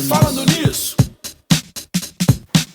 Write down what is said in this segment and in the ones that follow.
Falando nisso.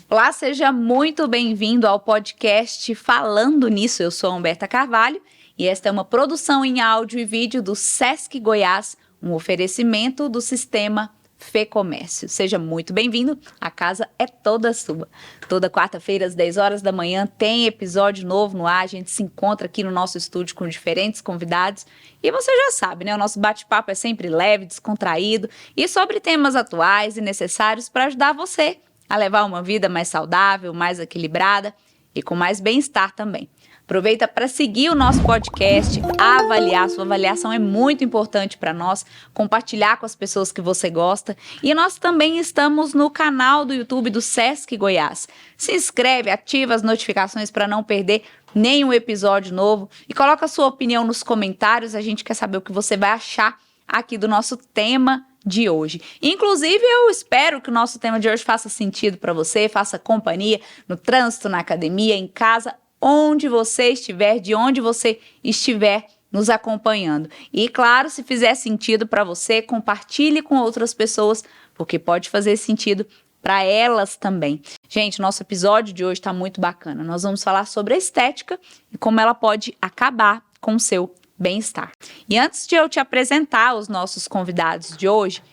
Olá, seja muito bem-vindo ao podcast Falando Nisso. Eu sou a Humberta Carvalho e esta é uma produção em áudio e vídeo do Sesc Goiás, um oferecimento do sistema Fê-Comércio. Seja muito bem-vindo, a casa é toda sua. Toda quarta-feira, às 10 horas da manhã, tem episódio novo no ar. A gente se encontra aqui no nosso estúdio com diferentes convidados. E você já sabe, né? O nosso bate-papo é sempre leve, descontraído e sobre temas atuais e necessários para ajudar você a levar uma vida mais saudável, mais equilibrada e com mais bem-estar também. Aproveita para seguir o nosso podcast, avaliar. Sua avaliação é muito importante para nós, compartilhar com as pessoas que você gosta. E nós também estamos no canal do YouTube do Sesc Goiás. Se inscreve, ativa as notificações para não perder nenhum episódio novo e coloca a sua opinião nos comentários. A gente quer saber o que você vai achar aqui do nosso tema de hoje. Inclusive, eu espero que o nosso tema de hoje faça sentido para você, faça companhia no trânsito, na academia, em casa, onde você estiver, de onde você estiver nos acompanhando. E, claro, se fizer sentido para você, compartilhe com outras pessoas, porque pode fazer sentido para elas também. Gente, nosso episódio de hoje está muito bacana. Nós vamos falar sobre a estética e como ela pode acabar com o seu bem-estar. E antes de eu te apresentar os nossos convidados de hoje,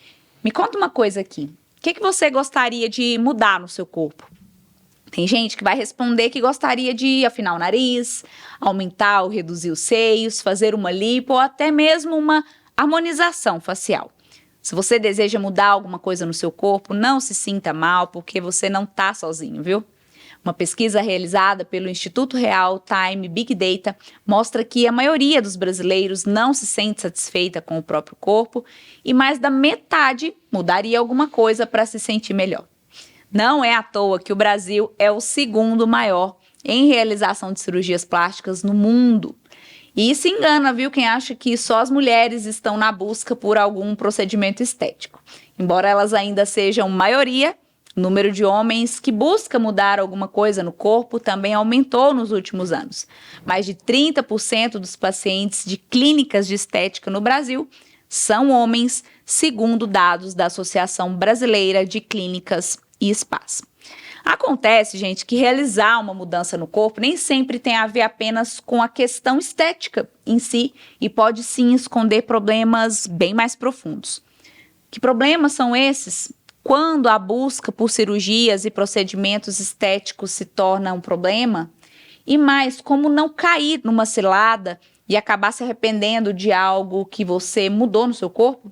me conta uma coisa aqui. O que você gostaria de mudar no seu corpo? Tem gente que vai responder que gostaria de afinar o nariz, aumentar ou reduzir os seios, fazer uma lipo ou até mesmo uma harmonização facial. Se você deseja mudar alguma coisa no seu corpo, não se sinta mal, porque você não está sozinho, viu? Uma pesquisa realizada pelo Instituto Real Time Big Data mostra que a maioria dos brasileiros não se sente satisfeita com o próprio corpo e mais da metade mudaria alguma coisa para se sentir melhor. Não é à toa que o Brasil é o segundo maior em realização de cirurgias plásticas no mundo. E se engana, viu, quem acha que só as mulheres estão na busca por algum procedimento estético. Embora elas ainda sejam maioria, o número de homens que busca mudar alguma coisa no corpo também aumentou nos últimos anos. Mais de 30% dos pacientes de clínicas de estética no Brasil são homens, segundo dados da Associação Brasileira de Clínicas e Spas. Acontece, gente, que realizar uma mudança no corpo nem sempre tem a ver apenas com a questão estética em si e pode sim esconder problemas bem mais profundos. Que problemas são esses? Quando a busca por cirurgias e procedimentos estéticos se torna um problema? E mais, como não cair numa cilada e acabar se arrependendo de algo que você mudou no seu corpo?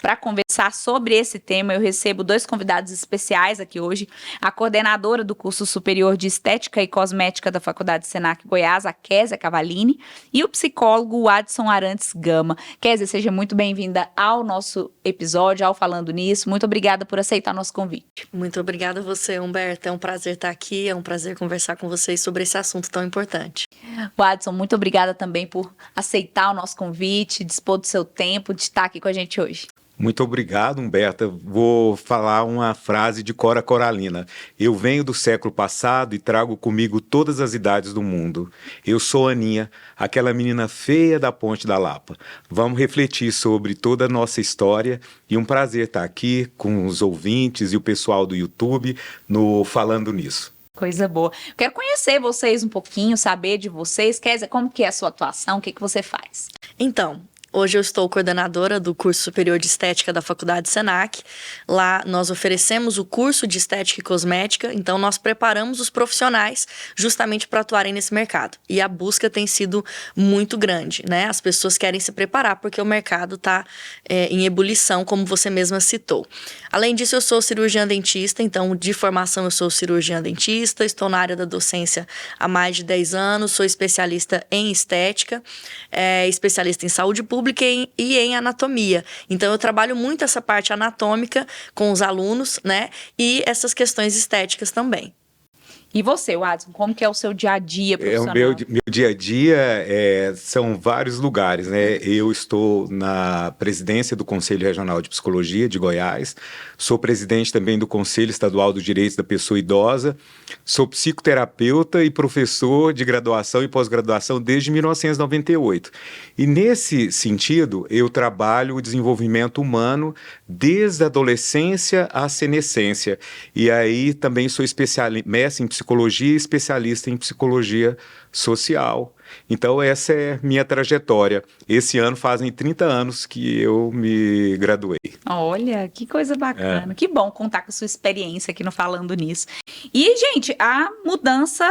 Para conversar sobre esse tema, eu recebo dois convidados especiais aqui hoje. A coordenadora do curso superior de Estética e Cosmética da Faculdade Senac Goiás, a Kézia Cavallini, e o psicólogo Adson Arantes Gama. Kézia, seja muito bem-vinda ao nosso episódio, ao Falando Nisso. Muito obrigada por aceitar nosso convite. Muito obrigada a você, Humberto. É um prazer estar aqui, é um prazer conversar com vocês sobre esse assunto tão importante. O Adson, muito obrigada também por aceitar o nosso convite, dispor do seu tempo de estar aqui com a gente hoje. Muito obrigado, Humberta. Vou falar uma frase de Cora Coralina. Eu venho do século passado e trago comigo todas as idades do mundo. Eu sou Aninha, aquela menina feia da Ponte da Lapa. Vamos refletir sobre toda a nossa história e um prazer estar aqui com os ouvintes e o pessoal do YouTube no Falando Nisso. Coisa boa. Quero conhecer vocês um pouquinho, saber de vocês. Kézia, como que é a sua atuação? O que você faz? Então, hoje eu estou coordenadora do curso superior de estética da Faculdade Senac. Lá nós oferecemos o curso de estética e cosmética, então nós preparamos os profissionais justamente para atuarem nesse mercado. E a busca tem sido muito grande, né? As pessoas querem se preparar porque o mercado está em ebulição, como você mesma citou. Além disso, eu sou cirurgiã dentista, então de formação eu sou cirurgiã dentista, estou na área da docência há mais de 10 anos, sou especialista em estética, especialista em saúde pública e em anatomia. Então, eu trabalho muito essa parte anatômica com os alunos, né? E essas questões estéticas também. E você, Watson, como que é o seu dia a dia profissional? Meu dia a dia são vários lugares, né? Eu estou na presidência do Conselho Regional de Psicologia de Goiás, sou presidente também do Conselho Estadual dos Direitos da Pessoa Idosa, sou psicoterapeuta e professor de graduação e pós-graduação desde 1998. E nesse sentido, eu trabalho o desenvolvimento humano desde a adolescência à senescência. E aí também sou mestre em psicologia e especialista em psicologia social. Então essa é minha trajetória. Esse ano fazem 30 anos que eu me graduei. Olha, que coisa bacana. Que bom contar com a sua experiência aqui no Falando Nisso. E, gente, a mudança,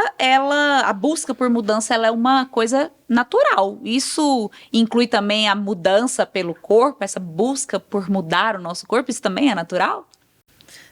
a busca por mudança, ela é uma coisa natural. Isso inclui também a mudança pelo corpo, essa busca por mudar o nosso corpo, isso também é natural?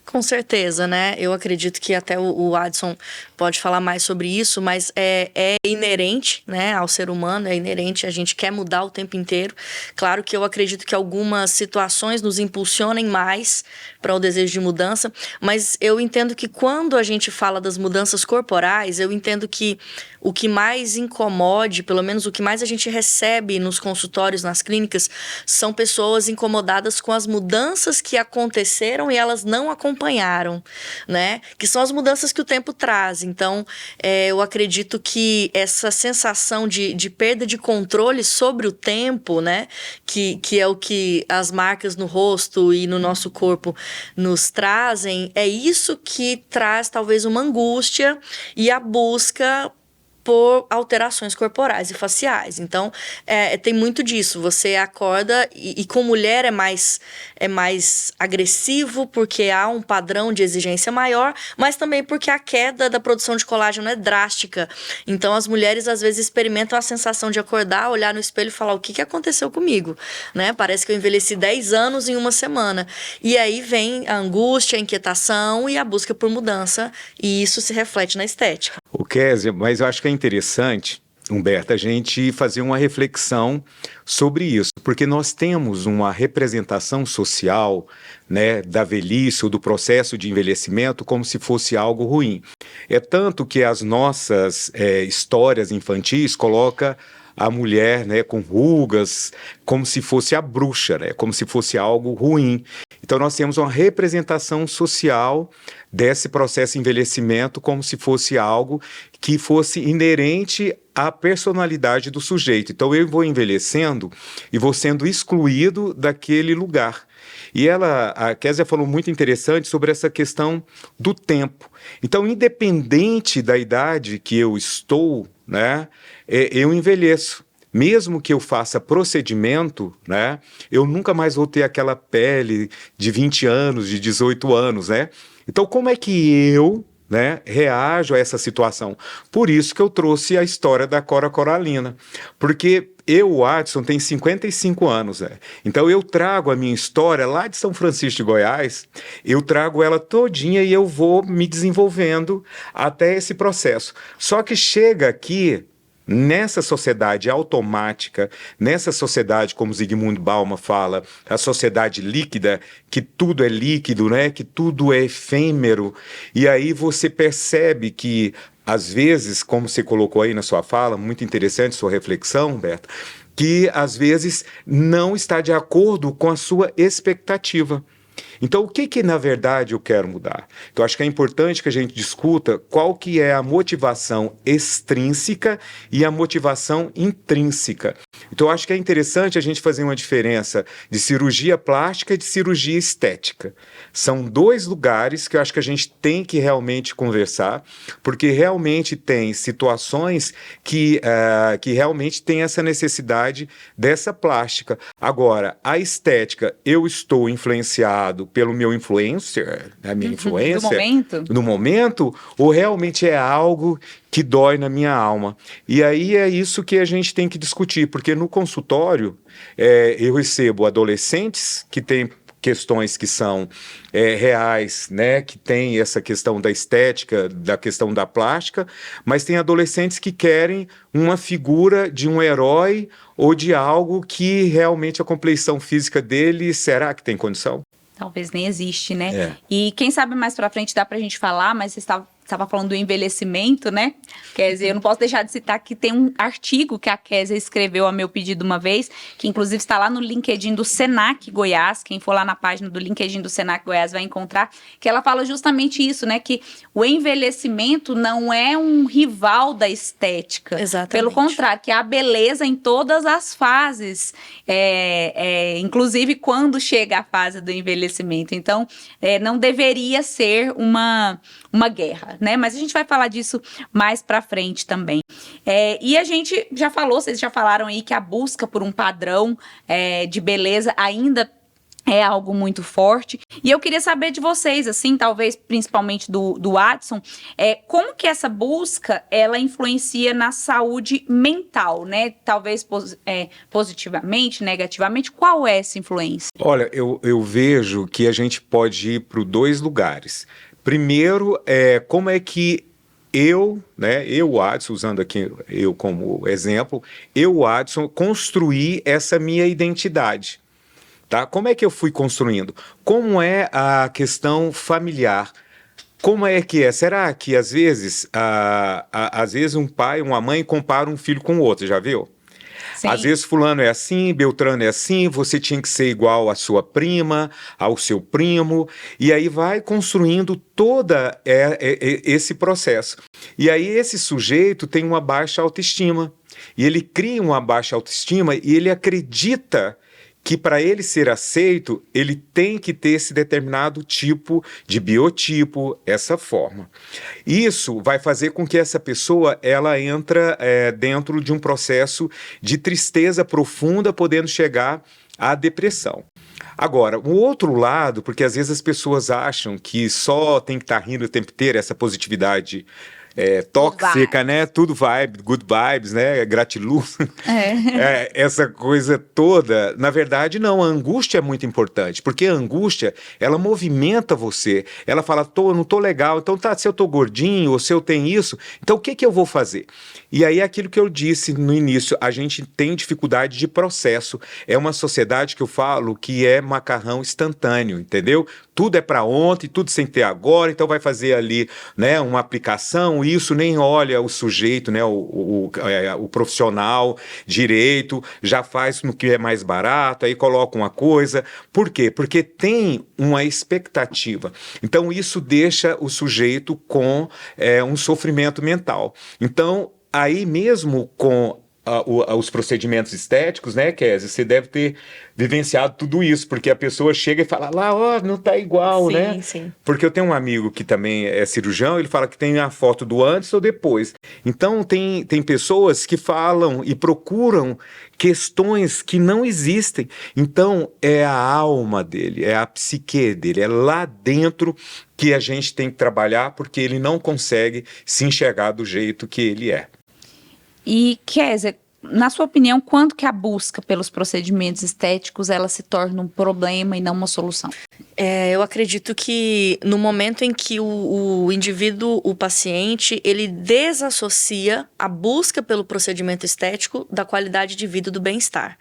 Com certeza, né? Eu acredito que até o Adson pode falar mais sobre isso, mas é inerente, né, ao ser humano, é inerente, a gente quer mudar o tempo inteiro. Claro que eu acredito que algumas situações nos impulsionem mais para o desejo de mudança, mas eu entendo que quando a gente fala das mudanças corporais, eu entendo que o que mais incomode, pelo menos o que mais a gente recebe nos consultórios, nas clínicas, são pessoas incomodadas com as mudanças que aconteceram e elas não acompanharam, né? Que são as mudanças que o tempo traz. Então, eu acredito que essa sensação de perda de controle sobre o tempo, né? Que é o que as marcas no rosto e no nosso corpo nos trazem, é isso que traz talvez uma angústia e a busca por alterações corporais e faciais. Então, tem muito disso. Você acorda e com mulher é mais agressivo porque há um padrão de exigência maior, mas também porque a queda da produção de colágeno é drástica. Então, as mulheres às vezes experimentam a sensação de acordar, olhar no espelho e falar: o que aconteceu comigo? Né? Parece que eu envelheci 10 anos em uma semana. E aí vem a angústia, a inquietação e a busca por mudança, e isso se reflete na estética. O Kézia, mas eu acho que é interessante, Humberto, a gente fazer uma reflexão sobre isso, porque nós temos uma representação social, né, da velhice ou do processo de envelhecimento como se fosse algo ruim. É tanto que as nossas histórias infantis colocam a mulher, né, com rugas, como se fosse a bruxa, né, como se fosse algo ruim. Então nós temos uma representação social desse processo de envelhecimento como se fosse algo que fosse inerente à personalidade do sujeito. Então eu vou envelhecendo e vou sendo excluído daquele lugar. E a Kézia falou muito interessante sobre essa questão do tempo. Então, independente da idade que eu estou, né, eu envelheço. Mesmo que eu faça procedimento, né, eu nunca mais vou ter aquela pele de 20 anos, de 18 anos, né? Então, como é que eu, né, reajo a essa situação? Por isso que eu trouxe a história da Cora Coralina. Porque o Watson, tem 55 anos, né? Então eu trago a minha história lá de São Francisco de Goiás, eu trago ela todinha e eu vou me desenvolvendo até esse processo. Só que chega aqui, nessa sociedade automática, nessa sociedade, como Zygmunt Bauman fala, a sociedade líquida, que tudo é líquido, né? Que tudo é efêmero, e aí você percebe que, às vezes, como você colocou aí na sua fala, muito interessante sua reflexão, Humberto, que às vezes não está de acordo com a sua expectativa. Então, o que na verdade eu quero mudar? Então, acho que é importante que a gente discuta qual que é a motivação extrínseca e a motivação intrínseca. Então, acho que é interessante a gente fazer uma diferença de cirurgia plástica e de cirurgia estética. São dois lugares que eu acho que a gente tem que realmente conversar, porque realmente tem situações que realmente tem essa necessidade dessa plástica. Agora, a estética, eu estou influenciado pelo meu influencer, a minha influência no momento, ou realmente é algo que dói na minha alma? E aí é isso que a gente tem que discutir, porque no consultório eu recebo adolescentes que têm questões que são reais, né, que tem essa questão da estética, da questão da plástica, mas tem adolescentes que querem uma figura de um herói ou de algo que realmente a compleição física dele, será que tem condição? Talvez nem existe, né? E quem sabe mais pra frente dá pra gente falar, mas você estava estava falando do envelhecimento, né? Kézia, eu não posso deixar de citar que tem um artigo que a Kézia escreveu a meu pedido uma vez, que inclusive está lá no LinkedIn do Senac Goiás. Quem for lá na página do LinkedIn do Senac Goiás vai encontrar, que ela fala justamente isso, né? Que o envelhecimento não é um rival da estética. Exatamente. Pelo contrário, que há beleza em todas as fases, inclusive quando chega a fase do envelhecimento. Então, não deveria ser uma guerra, né? Mas a gente vai falar disso mais pra frente também. E a gente já falou, vocês já falaram aí que a busca por um padrão de beleza ainda é algo muito forte. E eu queria saber de vocês, assim, talvez principalmente do Adson, como que essa busca, ela influencia na saúde mental, né? Talvez positivamente, negativamente. Qual é essa influência? Olha, eu vejo que a gente pode ir para 2 lugares. Primeiro, como é que eu, Adson, usando aqui eu como exemplo, Adson, construí essa minha identidade. Tá? Como é que eu fui construindo? Como é a questão familiar? Como é que é? Será que às vezes um pai, uma mãe compara um filho com o outro, já viu? Sim. Às vezes fulano é assim, Beltrano é assim, você tinha que ser igual à sua prima, ao seu primo, e aí vai construindo todo esse processo. E aí esse sujeito tem uma baixa autoestima, e ele cria uma baixa autoestima e ele acredita que para ele ser aceito, ele tem que ter esse determinado tipo de biotipo, essa forma. Isso vai fazer com que essa pessoa ela entra dentro de um processo de tristeza profunda, podendo chegar à depressão. Agora, o outro lado, porque às vezes as pessoas acham que só tem que estar rindo o tempo inteiro, essa positividade tóxica, né? Tudo vibe, good vibes, né? Gratiluz. Essa coisa toda. Na verdade, não. A angústia é muito importante, porque a angústia, ela movimenta você. Ela fala, eu não tô legal, então se eu tô gordinho, ou se eu tenho isso, então o que eu vou fazer? E aí, aquilo que eu disse no início, a gente tem dificuldade de processo. É uma sociedade que eu falo que é macarrão instantâneo, entendeu? Tudo é para ontem, tudo sem ter agora, então vai fazer ali, né, uma aplicação, isso nem olha o sujeito, né, o profissional direito, já faz no que é mais barato, aí coloca uma coisa. Por quê? Porque tem uma expectativa. Então isso deixa o sujeito com um sofrimento mental. Então, aí mesmo com os procedimentos estéticos, né, Kézia, você deve ter vivenciado tudo isso, porque a pessoa chega e fala lá, não tá igual, sim, né? Sim. Porque eu tenho um amigo que também é cirurgião, ele fala que tem a foto do antes ou depois. Então tem pessoas que falam e procuram questões que não existem. Então é a alma dele, é a psique dele, é lá dentro que a gente tem que trabalhar, porque ele não consegue se enxergar do jeito que ele é. E, Kézia, na sua opinião, quando que a busca pelos procedimentos estéticos ela se torna um problema e não uma solução? Eu acredito que no momento em que o indivíduo, o paciente, ele desassocia a busca pelo procedimento estético da qualidade de vida e do bem-estar.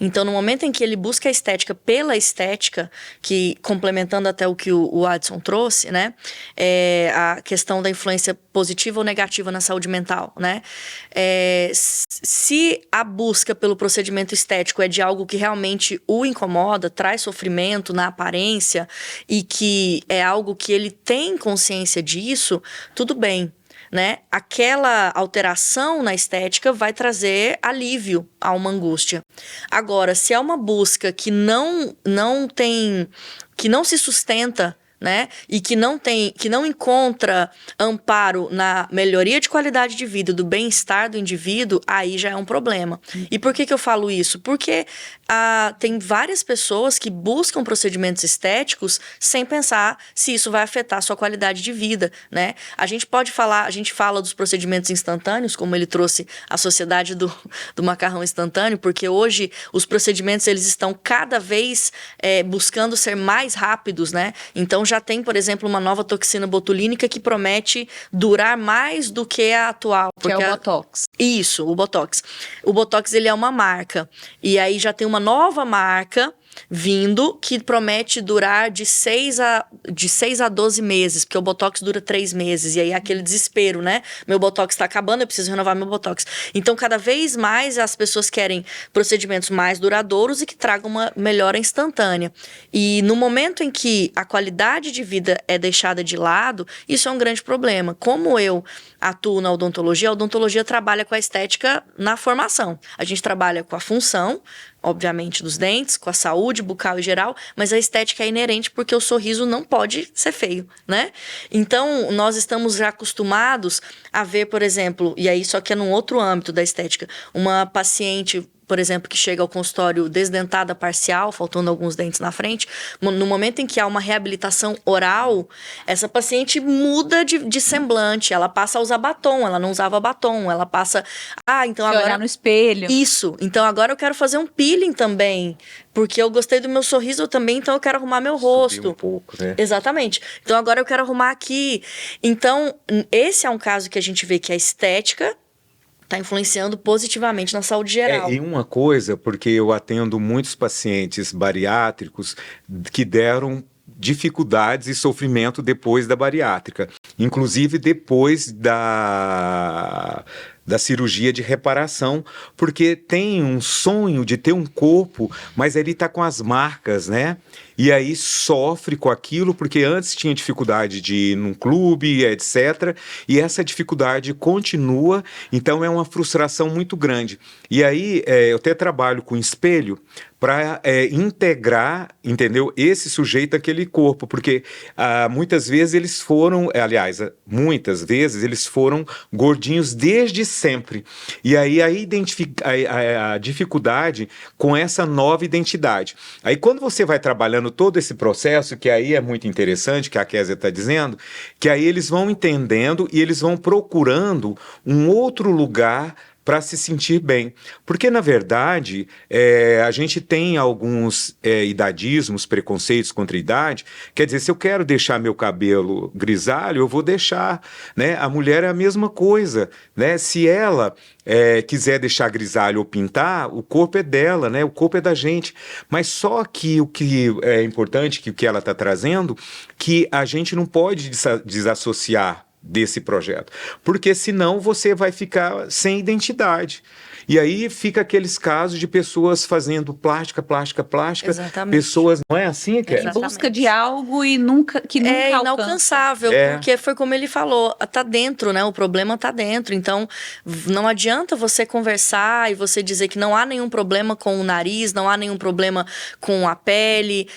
Então, no momento em que ele busca a estética pela estética, que complementando até o que o Adson trouxe, né, a questão da influência positiva ou negativa na saúde mental, né, se a busca pelo procedimento estético é de algo que realmente o incomoda, traz sofrimento na aparência e que é algo que ele tem consciência disso, tudo bem. Né? Aquela alteração na estética vai trazer alívio a uma angústia. Agora, se é uma busca que não se sustenta, né? E que não encontra amparo na melhoria de qualidade de vida, do bem-estar do indivíduo, aí já é um problema. E por que eu falo isso? Porque tem várias pessoas que buscam procedimentos estéticos sem pensar se isso vai afetar a sua qualidade de vida, né? A gente fala dos procedimentos instantâneos, como ele trouxe a sociedade do macarrão instantâneo, porque hoje os procedimentos eles estão cada vez buscando ser mais rápidos, né? Então já tem, por exemplo, uma nova toxina botulínica que promete durar mais do que a atual. Que é o Botox. Isso, o Botox. O Botox, ele é uma marca. E aí já tem uma nova marca vindo que promete durar de 6 a 12 meses, porque o Botox dura 3 meses, e aí é aquele desespero, né? Meu Botox está acabando, eu preciso renovar meu Botox. Então, cada vez mais as pessoas querem procedimentos mais duradouros e que tragam uma melhora instantânea. E no momento em que a qualidade de vida é deixada de lado, isso é um grande problema. Como eu atuo na odontologia, a odontologia trabalha com a estética na formação. A gente trabalha com a função, obviamente, dos dentes, com a saúde bucal e geral, mas a estética é inerente porque o sorriso não pode ser feio, né? Então, nós estamos já acostumados a ver, por exemplo, e aí só que é num outro âmbito da estética, uma paciente, por exemplo, que chega ao consultório desdentada parcial, faltando alguns dentes na frente, no momento em que há uma reabilitação oral, essa paciente muda de semblante, ela passa a usar batom, ela não usava batom, ela passa... então Se agora... olhar no espelho. Isso, então agora eu quero fazer um peeling também, porque eu gostei do meu sorriso também, então eu quero arrumar meu rosto. Subir um pouco, né? Exatamente. Então agora eu quero arrumar aqui. Então, esse é um caso que a gente vê que a estética está influenciando positivamente na saúde geral. E uma coisa, porque eu atendo muitos pacientes bariátricos que deram dificuldades e sofrimento depois da bariátrica, inclusive depois da cirurgia de reparação, porque tem um sonho de ter um corpo, mas ele está com as marcas, né? E aí sofre com aquilo, porque antes tinha dificuldade de ir num clube, etc. E essa dificuldade continua, então é uma frustração muito grande. E aí eu até trabalho com espelho para integrar, entendeu? Esse sujeito àquele corpo, porque muitas vezes eles foram, muitas vezes eles foram gordinhos desde sempre. E aí a dificuldade com essa nova identidade. Aí quando você vai trabalhando todo esse processo, que aí é muito interessante, que a Kézia está dizendo, que aí eles vão entendendo e eles vão procurando um outro lugar para se sentir bem. Porque, na verdade, a gente tem alguns idadismos, preconceitos contra a idade. Quer dizer, se eu quero deixar meu cabelo grisalho, eu vou deixar, né? A mulher é a mesma coisa, né? Se ela quiser deixar grisalho ou pintar, o corpo é dela, né? O corpo é da gente. Mas só que o que é importante, que o que ela está trazendo, que a gente não pode desassociar desse projeto, porque senão você vai ficar sem identidade. E aí fica aqueles casos de pessoas fazendo plástica. Exatamente. Pessoas, não é assim que é? Em busca de algo e nunca É alcança. inalcançável, porque foi como ele falou, tá dentro, né? O problema tá dentro. Então, não adianta você conversar e você dizer que não há nenhum problema com o nariz, não há nenhum problema com a pele,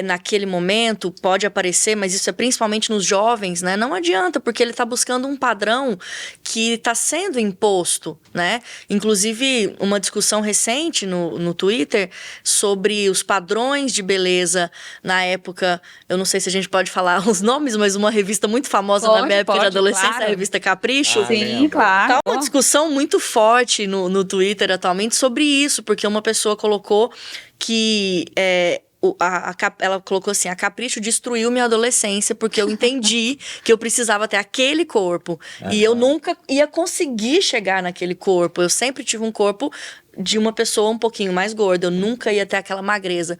naquele momento, pode aparecer, mas isso é principalmente nos jovens, né? Não adianta, porque ele tá buscando um padrão que tá sendo imposto, né? Inclusive, uma discussão recente no Twitter sobre os padrões de beleza na época, eu não sei se a gente pode falar os nomes, mas uma revista muito famosa na minha época de adolescência, claro. A revista Capricho. Sim, claro. Tá uma discussão muito forte no Twitter atualmente sobre isso, porque uma pessoa colocou que ela colocou assim: a Capricho destruiu minha adolescência porque eu entendi que eu precisava ter aquele corpo. E eu nunca ia conseguir chegar naquele corpo. Eu sempre tive um corpo de uma pessoa um pouquinho mais gorda. Eu nunca ia ter aquela magreza.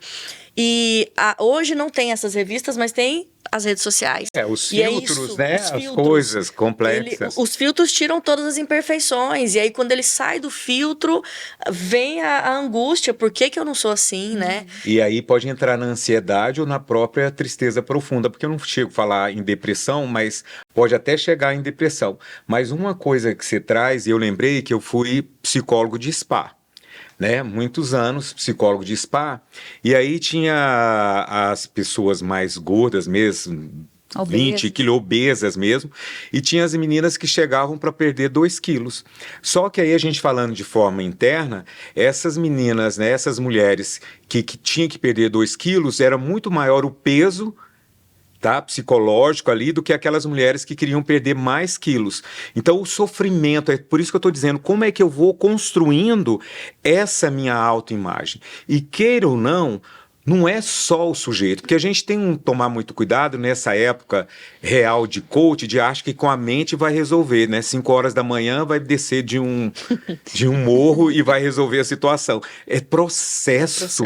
E hoje não tem essas revistas, mas tem as redes sociais. Os E filtros, isso, né? os As filtros. coisas complexas. Os filtros tiram todas as imperfeições. E aí, quando ele sai do filtro, vem a angústia. Por que eu não sou assim, né? E aí pode entrar na ansiedade ou na própria tristeza profunda, porque eu não chego a falar em depressão, mas pode até chegar em depressão. Mas uma coisa que você traz, e eu lembrei que eu fui psicólogo de spa, né? Muitos anos, psicólogo de spa, e aí tinha as pessoas mais gordas mesmo, 20 quilos, obesas mesmo, e tinha as meninas que chegavam para perder 2 quilos. Só que aí a gente falando de forma interna, essas meninas, né, essas mulheres que tinham que perder 2 quilos, era muito maior o peso, tá, psicológico ali, do que aquelas mulheres que queriam perder mais quilos. Então o sofrimento, é por isso que eu estou dizendo, como é que eu vou construindo essa minha autoimagem? E queira ou não, não é só o sujeito, porque a gente tem que tomar muito cuidado nessa época real de coach, de acho que com a mente vai resolver, né? 5 horas da manhã vai descer de um morro e vai resolver a situação. É processo,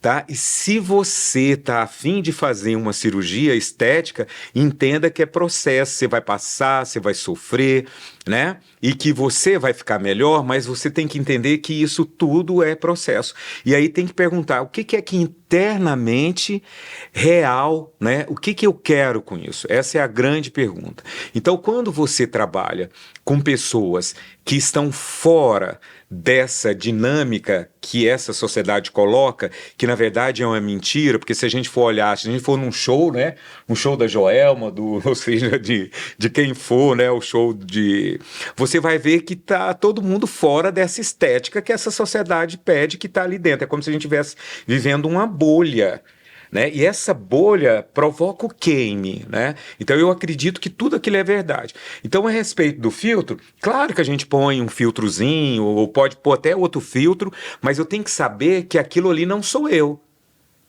tá? E se você tá a fim de fazer uma cirurgia estética, entenda que é processo, você vai passar, você vai sofrer, né? E que você vai ficar melhor, mas você tem que entender que isso tudo é processo. E aí tem que perguntar, o que é que internamente real, né? O que eu quero com isso? Essa é a grande pergunta. Então, quando você trabalha com pessoas que estão fora dessa dinâmica que essa sociedade coloca, que na verdade é uma mentira, porque se a gente for olhar, se a gente for num show, né, um show da Joelma, ou seja, de quem for, né, o show de... Você vai ver que tá todo mundo fora dessa estética que essa sociedade pede, que tá ali dentro. É como se a gente estivesse vivendo uma bolha, né? E essa bolha provoca o queime, né? Então eu acredito que tudo aquilo é verdade. Então, a respeito do filtro, claro que a gente põe um filtrozinho, ou pode pôr até outro filtro, mas eu tenho que saber que aquilo ali não sou eu.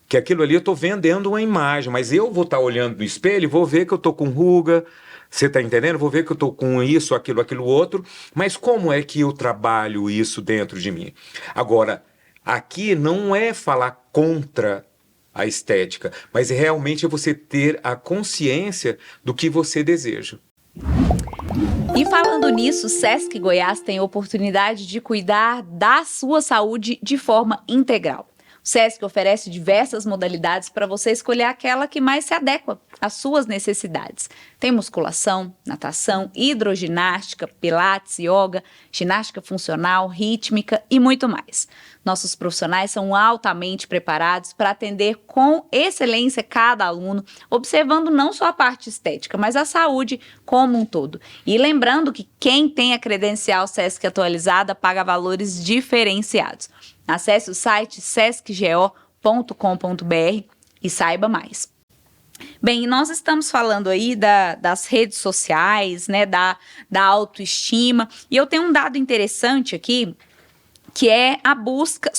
Que aquilo ali eu estou vendendo uma imagem, mas eu vou estar olhando no espelho e vou ver que eu estou com ruga, você está entendendo? Vou ver que eu estou com isso, aquilo outro, mas como é que eu trabalho isso dentro de mim? Agora, aqui não é falar contra a estética, mas realmente é você ter a consciência do que você deseja. E falando nisso, o Sesc Goiás tem a oportunidade de cuidar da sua saúde de forma integral. O Sesc oferece diversas modalidades para você escolher aquela que mais se adequa às suas necessidades. Tem musculação, natação, hidroginástica, pilates, yoga, ginástica funcional, rítmica e muito mais. Nossos profissionais são altamente preparados para atender com excelência cada aluno, observando não só a parte estética, mas a saúde como um todo. E lembrando que quem tem a credencial Sesc atualizada paga valores diferenciados. Acesse o site sescgo.com.br e saiba mais. Bem, nós estamos falando aí das redes sociais, né, da autoestima, e eu tenho um dado interessante aqui, que é a busca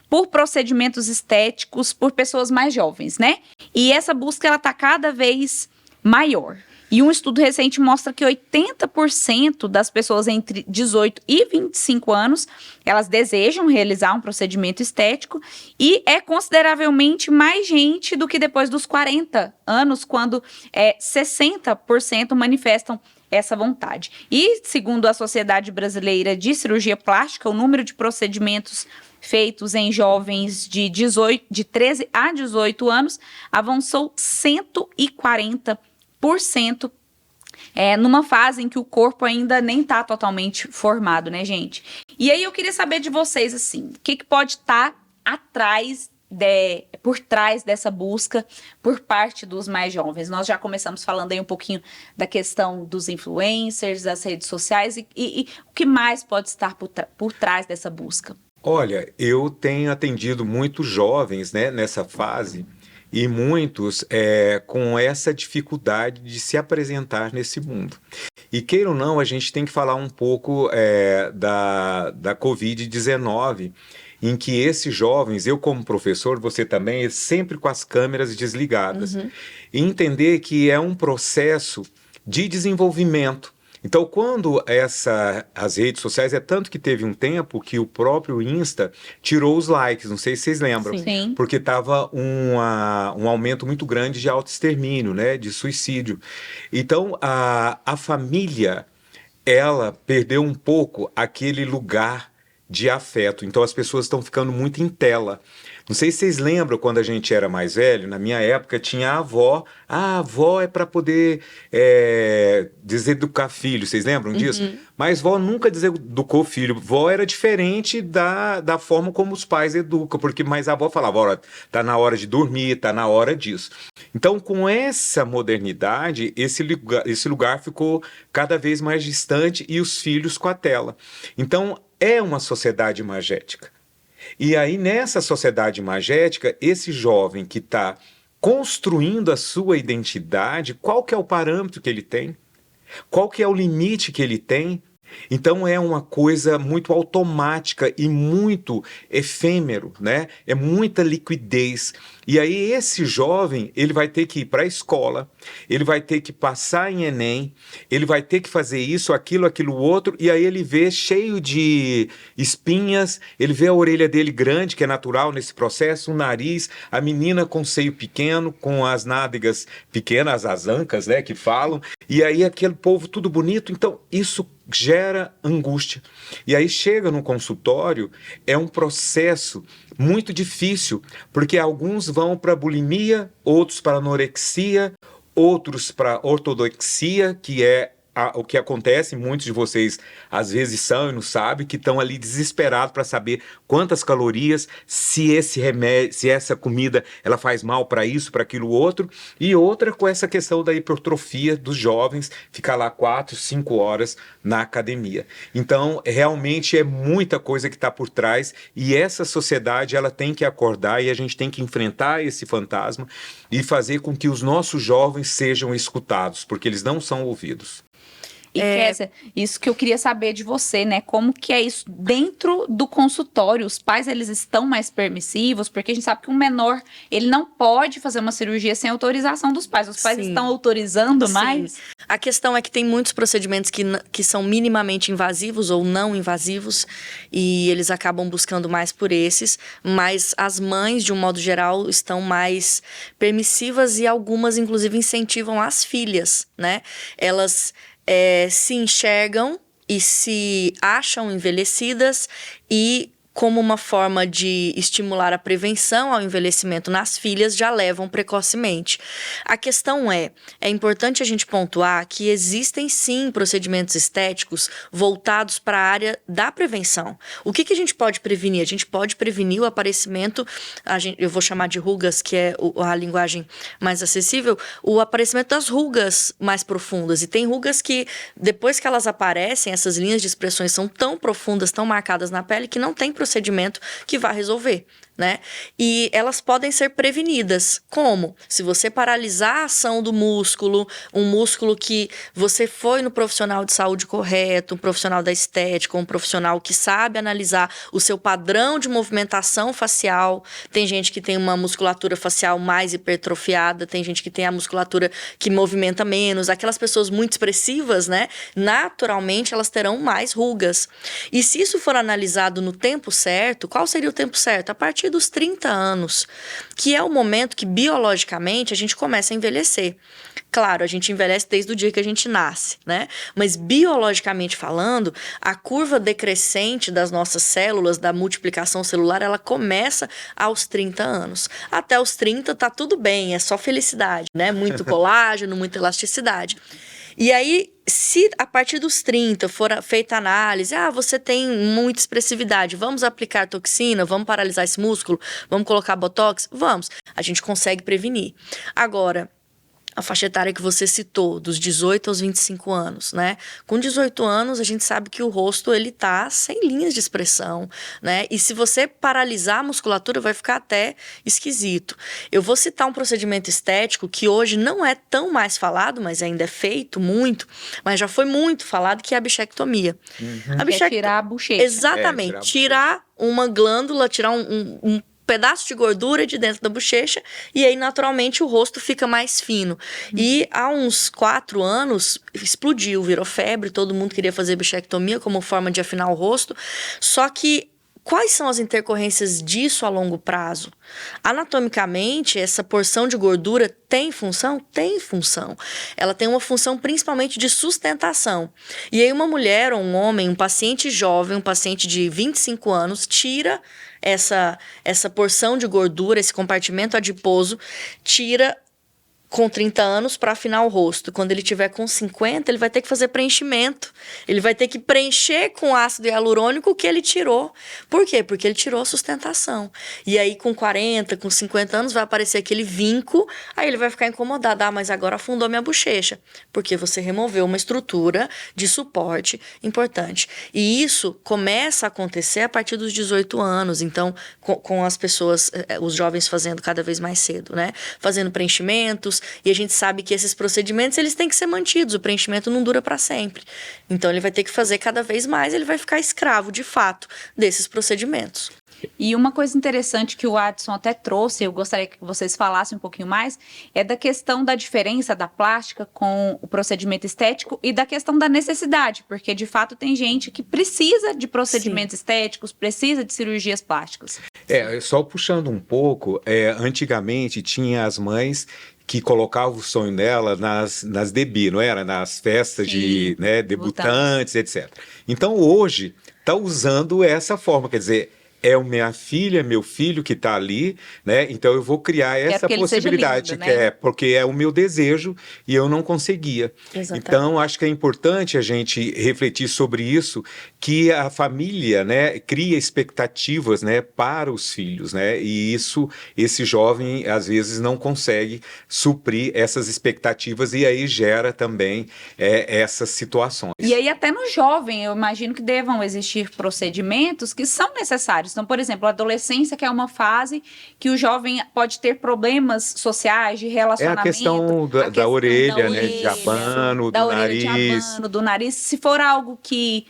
por procedimentos estéticos por pessoas mais jovens, né? E essa busca, ela está cada vez maior. E um estudo recente mostra que 80% das pessoas entre 18 e 25 anos, elas desejam realizar um procedimento estético, e é consideravelmente mais gente do que depois dos 40 anos, quando 60% manifestam essa vontade. E, segundo a Sociedade Brasileira de Cirurgia Plástica, o número de procedimentos feitos em jovens de 13 a 18 anos avançou 140%, numa fase em que o corpo ainda nem está totalmente formado, né, gente? E aí eu queria saber de vocês, assim, o que pode estar por trás dessa busca por parte dos mais jovens. Nós já começamos falando aí um pouquinho da questão dos influencers, das redes sociais, e o que mais pode estar por trás dessa busca? Olha, eu tenho atendido muitos jovens, né, nessa fase, e muitos com essa dificuldade de se apresentar nesse mundo. E queira ou não, a gente tem que falar um pouco da Covid-19, em que esses jovens, eu como professor, você também, sempre com as câmeras desligadas. Uhum. E entender que é um processo de desenvolvimento. Então, quando as redes sociais, é tanto que teve um tempo que o próprio Insta tirou os likes, não sei se vocês lembram. Sim. Porque estava um aumento muito grande de autoextermínio, né, de suicídio. Então, a família, ela perdeu um pouco aquele lugar de afeto. Então, as pessoas estão ficando muito em tela. Não sei se vocês lembram quando a gente era mais velho, na minha época tinha a avó. A avó é para poder deseducar filho, vocês lembram disso? Uhum. Mas vó nunca deseducou filho. Vó era diferente da forma como os pais educam, mas a avó falava, olha, tá na hora de dormir, tá na hora disso. Então, com essa modernidade, esse lugar ficou cada vez mais distante, e os filhos com a tela. Então, é uma sociedade imagética. E aí, nessa sociedade imagética, esse jovem que está construindo a sua identidade, qual que é o parâmetro que ele tem? Qual que é o limite que ele tem? Então é uma coisa muito automática e muito efêmero, né? É muita liquidez. E aí esse jovem, ele vai ter que ir para a escola, ele vai ter que passar em Enem, ele vai ter que fazer isso, aquilo outro, e aí ele vê cheio de espinhas, ele vê a orelha dele grande, que é natural nesse processo, o nariz, a menina com seio pequeno, com as nádegas pequenas, as ancas, né, que falam, e aí aquele povo tudo bonito. Então isso gera angústia. E aí chega no consultório, é um processo muito difícil, porque alguns vão para bulimia, outros para anorexia, outros para ortodoxia, que é o que acontece, muitos de vocês às vezes são e não sabem, que estão ali desesperados para saber quantas calorias, se esse remédio, se essa comida ela faz mal para isso, para aquilo outro, e outra com essa questão da hipertrofia dos jovens, ficar lá 4, 5 horas na academia. Então, realmente é muita coisa que está por trás, e essa sociedade ela tem que acordar e a gente tem que enfrentar esse fantasma e fazer com que os nossos jovens sejam escutados, porque eles não são ouvidos. E Kézia, isso que eu queria saber de você, né? Como que é isso dentro do consultório? Os pais, eles estão mais permissivos? Porque a gente sabe que um menor, ele não pode fazer uma cirurgia sem autorização dos pais. Os pais Sim. estão autorizando Sim. mais? A questão é que tem muitos procedimentos que são minimamente invasivos ou não invasivos, e eles acabam buscando mais por esses, mas as mães, de um modo geral, estão mais permissivas, e algumas, inclusive, incentivam as filhas, né? Elas se enxergam e se acham envelhecidas, e como uma forma de estimular a prevenção ao envelhecimento nas filhas, já levam precocemente. A questão é importante a gente pontuar que existem sim procedimentos estéticos voltados para a área da prevenção. O que a gente pode prevenir? A gente pode prevenir o aparecimento, eu vou chamar de rugas, que é a linguagem mais acessível, o aparecimento das rugas mais profundas. E tem rugas que, depois que elas aparecem, essas linhas de expressões são tão profundas, tão marcadas na pele, que não tem procedimento que vá resolver, né? E elas podem ser prevenidas. Como? Se você paralisar a ação do músculo, um músculo que você foi no profissional de saúde correto, um profissional da estética, um profissional que sabe analisar o seu padrão de movimentação facial. Tem gente que tem uma musculatura facial mais hipertrofiada, tem gente que tem a musculatura que movimenta menos. Aquelas pessoas muito expressivas, né? Naturalmente, elas terão mais rugas. E se isso for analisado no tempo certo, qual seria o tempo certo? A partir dos 30 anos, que é o momento que biologicamente a gente começa a envelhecer. Claro, a gente envelhece desde o dia que a gente nasce, né? Mas biologicamente falando, a curva decrescente das nossas células, da multiplicação celular, ela começa aos 30 anos. Até os 30 tá tudo bem, é só felicidade, né? Muito colágeno, muita elasticidade. E aí, se a partir dos 30 for feita a análise, você tem muita expressividade, vamos aplicar toxina, vamos paralisar esse músculo, vamos colocar botox? Vamos. A gente consegue prevenir. Agora, a faixa etária que você citou, dos 18 aos 25 anos, né? Com 18 anos, a gente sabe que o rosto, ele tá sem linhas de expressão, né? E se você paralisar a musculatura, vai ficar até esquisito. Eu vou citar um procedimento estético que hoje não é tão mais falado, mas ainda é feito muito, mas já foi muito falado, que é a bichectomia. A bichectomia é tirar a bochecha. Exatamente. Tirar uma glândula, tirar um pedaço de gordura de dentro da bochecha, e aí naturalmente o rosto fica mais fino. E há uns 4 anos explodiu, virou febre, todo mundo queria fazer bichectomia como forma de afinar o rosto, só que quais são as intercorrências disso a longo prazo? Anatomicamente, essa porção de gordura tem função? Tem função. Ela tem uma função principalmente de sustentação. E aí uma mulher ou um homem, um paciente jovem, um paciente de 25 anos, tira essa porção de gordura, esse compartimento adiposo, tira com 30 anos para afinar o rosto. Quando ele tiver com 50, ele vai ter que fazer preenchimento. Ele vai ter que preencher com ácido hialurônico o que ele tirou. Por quê? Porque ele tirou a sustentação. E aí, com 40, com 50 anos, vai aparecer aquele vinco, aí ele vai ficar incomodado. Mas agora afundou minha bochecha. Porque você removeu uma estrutura de suporte importante. E isso começa a acontecer a partir dos 18 anos. Então, com as pessoas, os jovens fazendo cada vez mais cedo, né? Fazendo preenchimentos, procedimentos, e a gente sabe que esses procedimentos eles têm que ser mantidos, o preenchimento não dura para sempre. Então ele vai ter que fazer cada vez mais, ele vai ficar escravo, de fato, desses procedimentos. E uma coisa interessante que o Adson até trouxe, eu gostaria que vocês falassem um pouquinho mais, é da questão da diferença da plástica com o procedimento estético e da questão da necessidade, porque de fato tem gente que precisa de procedimentos estéticos, precisa de cirurgias plásticas. Só puxando um pouco, antigamente tinha as mães que colocavam o sonho dela nas DB, não era? Nas festas de debutantes, etc. Então hoje está usando essa forma, quer dizer, é minha filha, meu filho que está ali, né? Então eu vou criar essa possibilidade, lindo, né? Porque é o meu desejo e eu não conseguia. Exatamente. Então acho que é importante a gente refletir sobre isso, que a família, né, cria expectativas, né, para os filhos, né? E esse jovem às vezes não consegue suprir essas expectativas e aí gera também essas situações. E aí até no jovem, eu imagino que devam existir procedimentos que são necessários. Então, por exemplo, a adolescência, que é uma fase que o jovem pode ter problemas sociais, de relacionamento. É a questão da orelha, né? De abano, do nariz. Do nariz. Se for algo que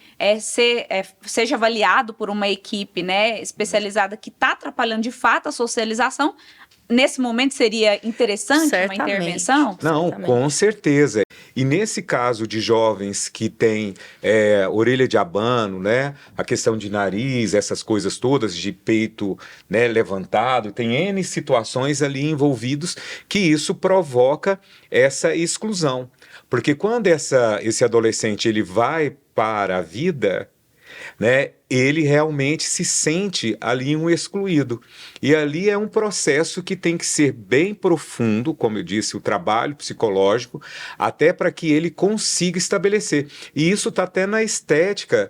seja avaliado por uma equipe, né, especializada que está atrapalhando de fato a socialização, nesse momento seria interessante uma intervenção? Não, Certamente. Com certeza. E nesse caso de jovens que têm orelha de abano, né, a questão de nariz, essas coisas todas, de peito, né, levantado, tem N situações ali envolvidos que isso provoca essa exclusão. Porque quando esse adolescente ele vai para a vida, né, ele realmente se sente ali um excluído. E ali é um processo que tem que ser bem profundo, como eu disse, o trabalho psicológico, até para que ele consiga estabelecer. E isso está até na estética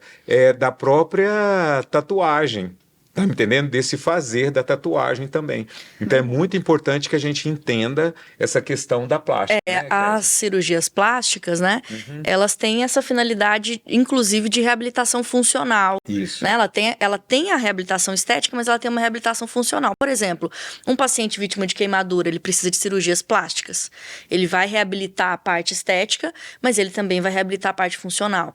da própria tatuagem. Tá me entendendo? Desse fazer da tatuagem também. Então é muito importante que a gente entenda essa questão da plástica. As cirurgias plásticas, né? Elas têm essa finalidade, inclusive, de reabilitação funcional. Isso. Né? Ela tem a reabilitação estética, mas ela tem uma reabilitação funcional. Por exemplo, um paciente vítima de queimadura, ele precisa de cirurgias plásticas. Ele vai reabilitar a parte estética, mas ele também vai reabilitar a parte funcional.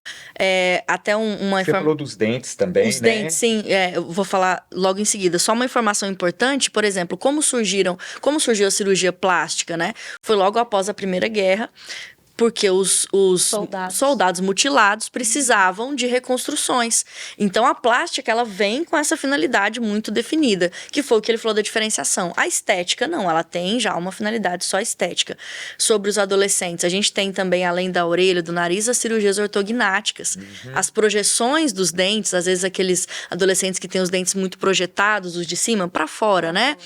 Até uma Você falou dos dentes também, Os né? dentes, sim. Eu vou falar logo em seguida. Só uma informação importante, por exemplo, como surgiu a cirurgia plástica, né? Foi logo após a Primeira Guerra, porque os soldados mutilados precisavam de reconstruções. Então, a plástica, ela vem com essa finalidade muito definida, que foi o que ele falou da diferenciação. A estética, não, ela tem já uma finalidade só estética. Sobre os adolescentes, a gente tem também, além da orelha, do nariz, as cirurgias ortognáticas. As projeções dos dentes, às vezes aqueles adolescentes que têm os dentes muito projetados, os de cima para fora, né?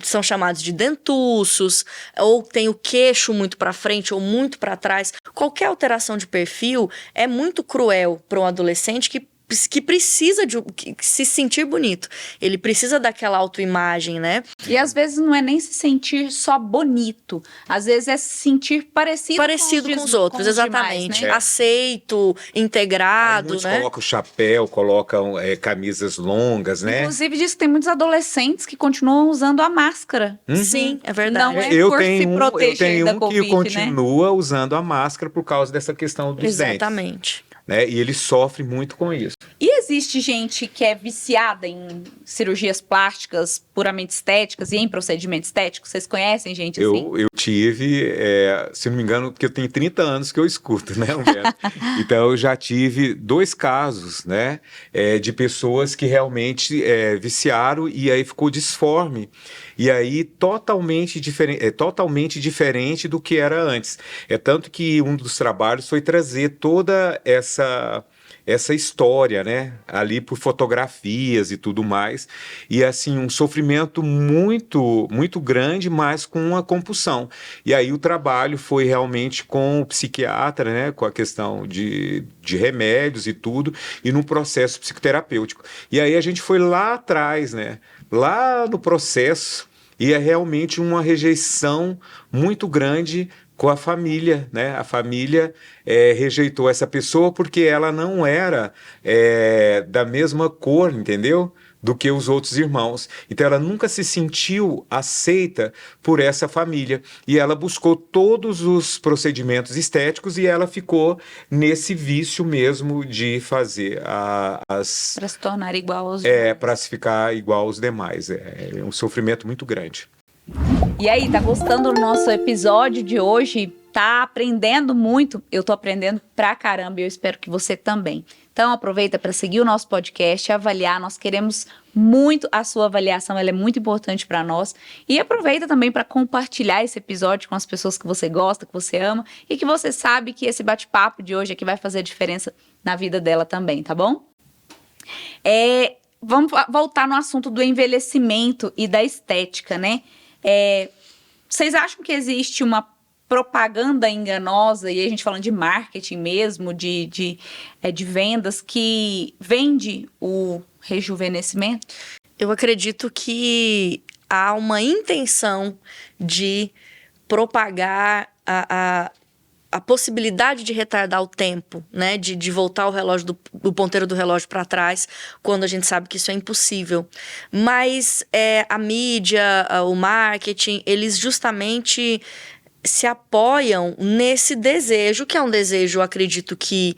São chamados de dentuços, ou tem o queixo muito para frente ou muito para trás. Qualquer alteração de perfil é muito cruel para um adolescente que precisa de se sentir bonito. Ele precisa daquela autoimagem, né? E às vezes não é nem se sentir só bonito. Às vezes é se sentir parecido com os outros, exatamente. Demais, né? Aceito, integrado, muitos né? colocam chapéu, colocam camisas longas, né? Inclusive diz que tem muitos adolescentes que continuam usando a máscara. Sim, é verdade. Não é Eu por se proteger eu tenho da um Covid, que continua usando a máscara por causa dessa questão dos dentes. Exatamente. Né? E ele sofre muito com isso. E existe gente que é viciada em cirurgias plásticas puramente estéticas e em procedimentos estéticos? Vocês conhecem gente assim? Eu tive, se não me engano, porque eu tenho 30 anos que eu escuto, né, Humberto? Então eu já tive 2 casos, né, de pessoas que realmente viciaram e aí ficou disforme. E aí totalmente diferente do que era antes. Tanto que um dos trabalhos foi trazer toda essa história, né, ali por fotografias e tudo mais, e assim, um sofrimento muito, muito grande, mas com uma compulsão. E aí o trabalho foi realmente com o psiquiatra, né, com a questão de remédios e tudo, e num processo psicoterapêutico. E aí a gente foi lá atrás, né, lá no processo, e é realmente uma rejeição muito grande com a família, né? A família rejeitou essa pessoa porque ela não era da mesma cor, entendeu? do que os outros irmãos. Então ela nunca se sentiu aceita por essa família e ela buscou todos os procedimentos estéticos e ela ficou nesse vício mesmo de fazer as... Para se tornar igual aos para se ficar igual aos demais. É um sofrimento muito grande. E aí, tá gostando do nosso episódio de hoje? Tá aprendendo muito? Eu tô aprendendo pra caramba e eu espero que você também. Então aproveita para seguir o nosso podcast, avaliar, nós queremos muito a sua avaliação, ela é muito importante para nós. E aproveita também para compartilhar esse episódio com as pessoas que você gosta, que você ama e que você sabe que esse bate-papo de hoje aqui vai fazer a diferença na vida dela também, tá bom? Vamos voltar no assunto do envelhecimento e da estética, né? Vocês acham que existe uma propaganda enganosa, e a gente falando de marketing mesmo, de vendas, que vende o rejuvenescimento? Eu acredito que há uma intenção de propagar a possibilidade de retardar o tempo, né? De voltar o relógio do ponteiro do relógio para trás, quando a gente sabe que isso é impossível. Mas a mídia, o marketing, eles justamente se apoiam nesse desejo, que é um desejo, eu acredito que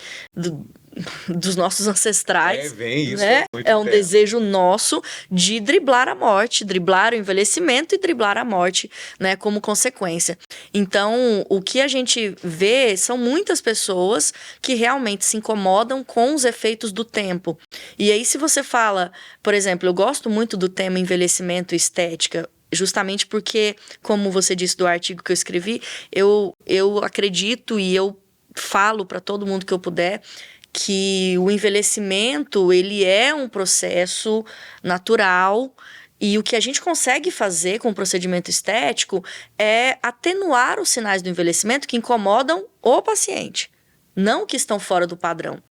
dos nossos ancestrais, vem isso, né? muito É um tempo. desejo nosso de driblar a morte, driblar o envelhecimento e driblar a morte, né, como consequência. Então, o que a gente vê são muitas pessoas que realmente se incomodam com os efeitos do tempo. E aí, se você fala, por exemplo, eu gosto muito do tema envelhecimento e estética, justamente porque, como você disse do artigo que eu escrevi, eu acredito e eu falo para todo mundo que eu puder que o envelhecimento, ele é um processo natural e o que a gente consegue fazer com o procedimento estético é atenuar os sinais do envelhecimento que incomodam o paciente, não que estão fora do padrão.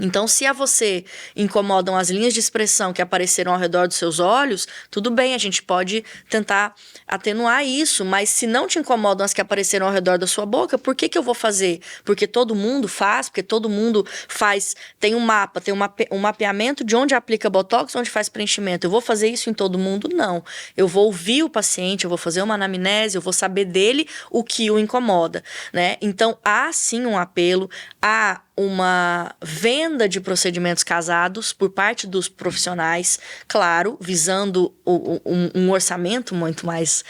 Então, se a você incomodam as linhas de expressão que apareceram ao redor dos seus olhos, tudo bem, a gente pode tentar atenuar isso, mas se não te incomodam as que apareceram ao redor da sua boca, por que eu vou fazer? Porque todo mundo faz, porque todo mundo faz, tem um mapa, tem um mapeamento de onde aplica botox, onde faz preenchimento. Eu vou fazer isso em todo mundo? Não. Eu vou ouvir o paciente, eu vou fazer uma anamnese, eu vou saber dele o que o incomoda, né? Então, há sim um apelo, há uma venda de procedimentos casados por parte dos profissionais, claro, visando um orçamento muito mais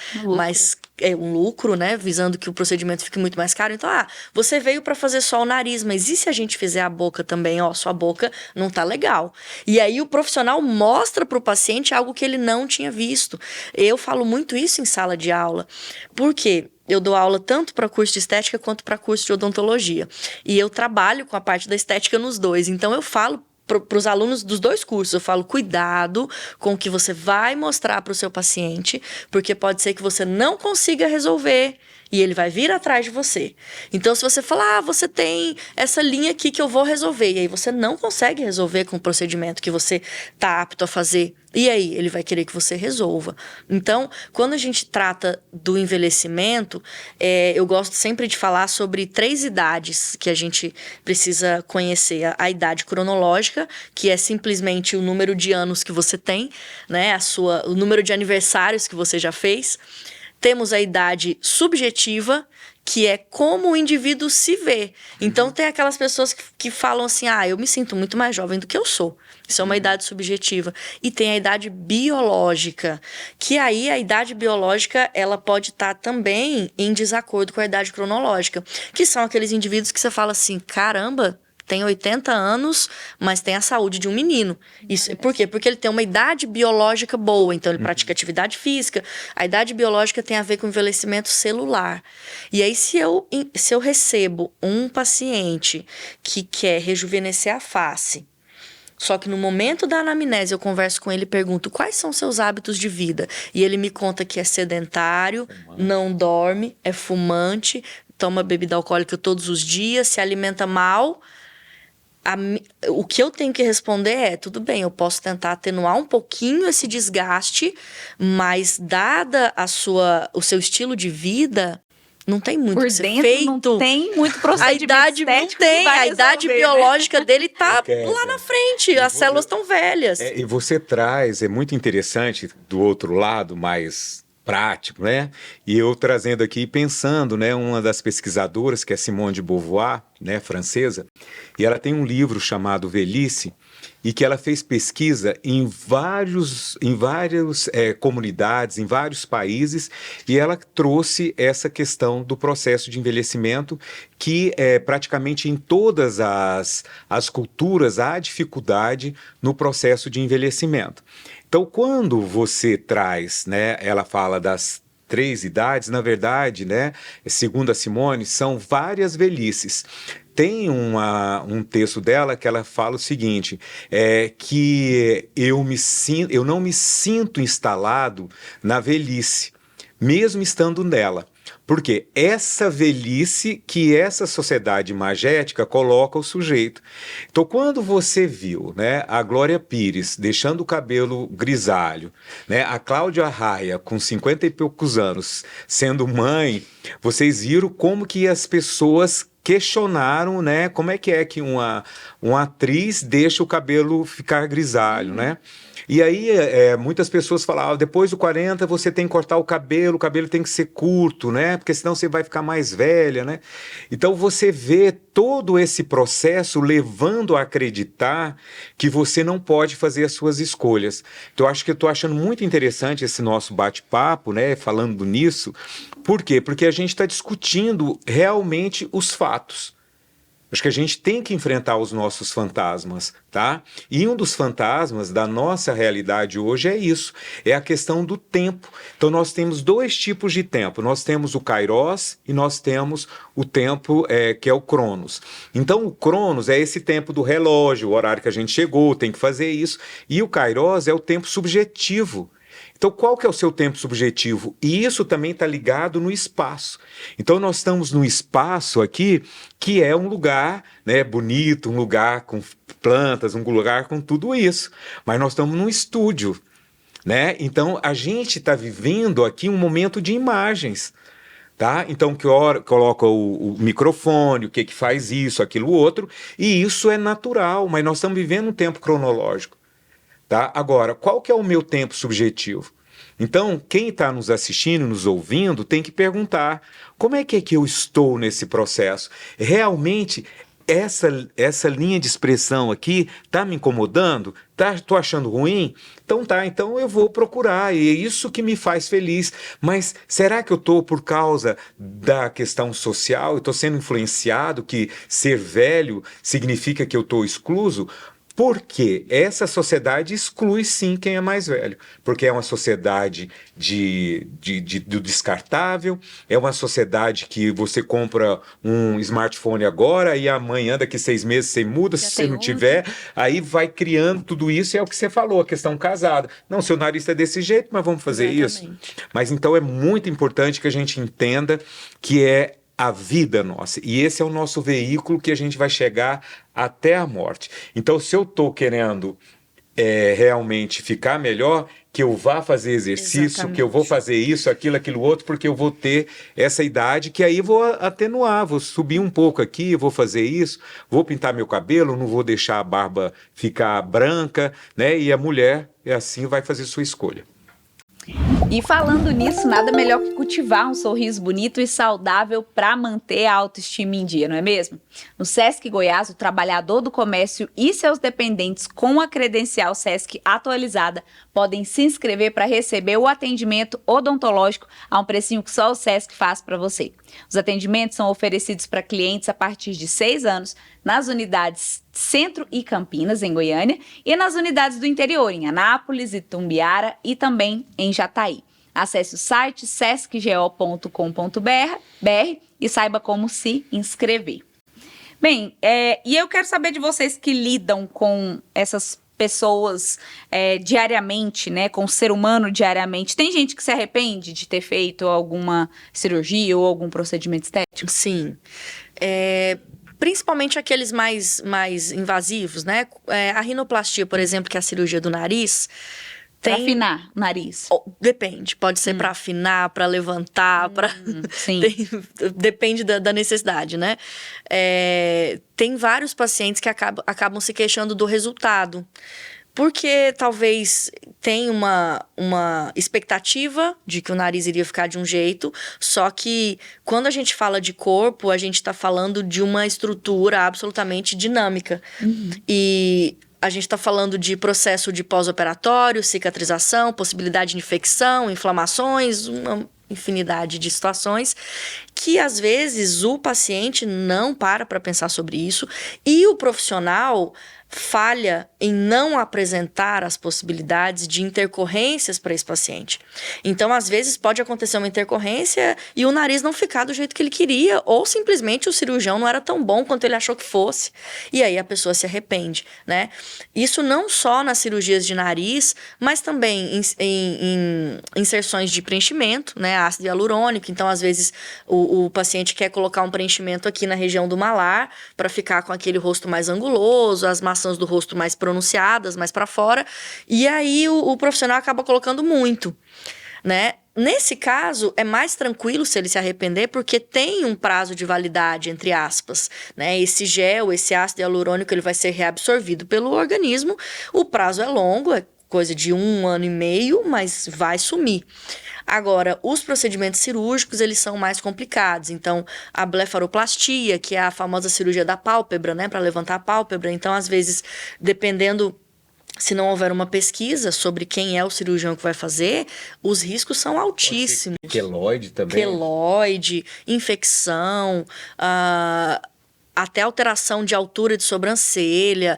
um lucro, né? Visando que o procedimento fique muito mais caro. Então, você veio para fazer só o nariz, mas e se a gente fizer a boca também? Sua boca não tá legal. E aí o profissional mostra para o paciente algo que ele não tinha visto. Eu falo muito isso em sala de aula. Por quê? Eu dou aula tanto para curso de estética quanto para curso de odontologia. E eu trabalho com a parte da estética nos dois. Então, eu falo para os alunos dos dois cursos, eu falo, cuidado com o que você vai mostrar para o seu paciente, porque pode ser que você não consiga resolver e ele vai vir atrás de você. Então, se você falar, você tem essa linha aqui que eu vou resolver, e aí você não consegue resolver com o procedimento que você está apto a fazer, e aí ele vai querer que você resolva. Então, quando a gente trata do envelhecimento, eu gosto sempre de falar sobre 3 idades que a gente precisa conhecer. A idade cronológica, que é simplesmente o número de anos que você tem, né? O número de aniversários que você já fez. Temos a idade subjetiva, que é como o indivíduo se vê. Então, tem aquelas pessoas que falam assim, eu me sinto muito mais jovem do que eu sou. Isso é uma idade subjetiva. E tem a idade biológica, que aí a idade biológica, ela pode estar também em desacordo com a idade cronológica, que são aqueles indivíduos que você fala assim, caramba, tem 80 anos, mas tem a saúde de um menino. Isso, por quê? Porque ele tem uma idade biológica boa, então ele pratica atividade física. A idade biológica tem a ver com envelhecimento celular. E aí, se eu recebo um paciente que quer rejuvenescer a face, só que no momento da anamnese eu converso com ele e pergunto quais são seus hábitos de vida. E ele me conta que é sedentário, não dorme, é fumante, toma bebida alcoólica todos os dias, se alimenta mal. O que eu tenho que responder é, tudo bem, eu posso tentar atenuar um pouquinho esse desgaste, mas dada o seu estilo de vida, não tem muito Por que ser dentro feito. não tem muito procedimento A idade não estético que tem, vai a idade resolver, biológica dele tá Quebra. lá na frente, as células estão velhas. E você traz, é muito interessante do outro lado, mais prático, né? E eu trazendo aqui, pensando, né, uma das pesquisadoras, que é Simone de Beauvoir, né, francesa, e ela tem um livro chamado Velhice, e que ela fez pesquisa em várias comunidades, em vários países, e ela trouxe essa questão do processo de envelhecimento, que praticamente em todas as culturas há dificuldade no processo de envelhecimento. Então, quando você traz, né, ela fala das 3 idades, na verdade, né, segundo a Simone, são várias velhices. Tem um texto dela que ela fala o seguinte, que eu não me sinto instalado na velhice, mesmo estando nela. Porque essa velhice que essa sociedade imagética coloca o sujeito. Então, quando você viu, né, a Glória Pires deixando o cabelo grisalho, né, a Cláudia Raia com 50 e poucos anos sendo mãe, vocês viram como que as pessoas questionaram, né, como é que uma atriz deixa o cabelo ficar grisalho, né? E aí muitas pessoas falavam, depois do 40 você tem que cortar o cabelo tem que ser curto, né? Porque senão você vai ficar mais velha, né? Então você vê todo esse processo levando a acreditar que você não pode fazer as suas escolhas. Então eu acho que eu estou achando muito interessante esse nosso bate-papo, né? Falando nisso. Por quê? Porque a gente está discutindo realmente os fatos. Acho que a gente tem que enfrentar os nossos fantasmas, tá? E um dos fantasmas da nossa realidade hoje é isso, é a questão do tempo. Então nós temos 2 tipos de tempo, nós temos o Kairos e nós temos o tempo que é o Cronos. Então o Cronos é esse tempo do relógio, o horário que a gente chegou, tem que fazer isso, e o Kairos é o tempo subjetivo. Então, qual que é o seu tempo subjetivo? E isso também está ligado no espaço. Então, nós estamos no espaço aqui, que é um lugar, né, bonito, um lugar com plantas, um lugar com tudo isso. Mas nós estamos num estúdio, né? Então, a gente está vivendo aqui um momento de imagens. Tá? Então, que hora coloca o microfone, o que faz isso, aquilo, outro, e isso é natural, mas nós estamos vivendo um tempo cronológico. Tá? Agora, qual que é o meu tempo subjetivo? Então, quem está nos assistindo, nos ouvindo, tem que perguntar, como é que eu estou nesse processo? Realmente, essa linha de expressão aqui está me incomodando? Estou achando ruim? Então eu vou procurar, e é isso que me faz feliz. Mas será que eu estou por causa da questão social? Eu estou sendo influenciado que ser velho significa que eu estou excluso? Porque essa sociedade exclui sim quem é mais velho, porque é uma sociedade do descartável, é uma sociedade que você compra um smartphone agora e amanhã, daqui 6 meses, você muda, se você não tiver, aí vai criando tudo isso, e é o que você falou, a questão casada. Não, seu nariz é desse jeito, mas vamos fazer isso. Mas então é muito importante que a gente entenda que é a vida nossa. E esse é o nosso veículo que a gente vai chegar até a morte. Então, se eu estou querendo realmente ficar melhor, que eu vá fazer exercício, Exatamente. Que eu vou fazer isso, aquilo outro, porque eu vou ter essa idade, que aí vou atenuar, vou subir um pouco aqui, vou fazer isso, vou pintar meu cabelo, não vou deixar a barba ficar branca, né? E a mulher, assim, vai fazer sua escolha. E falando nisso, nada melhor que cultivar um sorriso bonito e saudável para manter a autoestima em dia, não é mesmo? No Sesc Goiás, o trabalhador do comércio e seus dependentes com a credencial Sesc atualizada podem se inscrever para receber o atendimento odontológico a um precinho que só o Sesc faz para você. Os atendimentos são oferecidos para clientes a partir de 6 anos nas unidades Centro e Campinas, em Goiânia, e nas unidades do interior, em Anápolis, Itumbiara e também em Jataí. Acesse o site sescgo.com.br e saiba como se inscrever. Bem, e eu quero saber de vocês que lidam com essas pessoas diariamente, né, com o ser humano diariamente. Tem gente que se arrepende de ter feito alguma cirurgia ou algum procedimento estético? Sim. Principalmente aqueles mais invasivos, né? A rinoplastia, por exemplo, que é a cirurgia do nariz, Pra afinar o nariz. Depende, pode ser para afinar, para levantar, Sim. Depende da necessidade, né? Tem vários pacientes que acabam se queixando do resultado. Porque talvez tenha uma expectativa de que o nariz iria ficar de um jeito, só que quando a gente fala de corpo, a gente está falando de uma estrutura absolutamente dinâmica. E a gente está falando de processo de pós-operatório, cicatrização, possibilidade de infecção, inflamações, uma infinidade de situações que às vezes o paciente não para pensar sobre isso e o profissional falha em não apresentar as possibilidades de intercorrências para esse paciente. Então, às vezes, pode acontecer uma intercorrência e o nariz não ficar do jeito que ele queria, ou simplesmente o cirurgião não era tão bom quanto ele achou que fosse. E aí a pessoa se arrepende, né? Isso não só nas cirurgias de nariz, mas também em inserções de preenchimento, né? Ácido hialurônico. Então, às vezes, o paciente quer colocar um preenchimento aqui na região do malar para ficar com aquele rosto mais anguloso, as maçãs do rosto mais pronunciadas, mais para fora, e aí o profissional acaba colocando muito, né? Nesse caso, é mais tranquilo se ele se arrepender, porque tem um prazo de validade, entre aspas, né? Esse gel, esse ácido hialurônico, ele vai ser reabsorvido pelo organismo, o prazo é longo, é coisa de 1 ano e meio, mas vai sumir. Agora, os procedimentos cirúrgicos, eles são mais complicados. Então, a blefaroplastia, que é a famosa cirurgia da pálpebra, né, para levantar a pálpebra. Então, às vezes, dependendo, se não houver uma pesquisa sobre quem é o cirurgião que vai fazer, os riscos são altíssimos. Queloide também. Queloide, infecção, até alteração de altura de sobrancelha,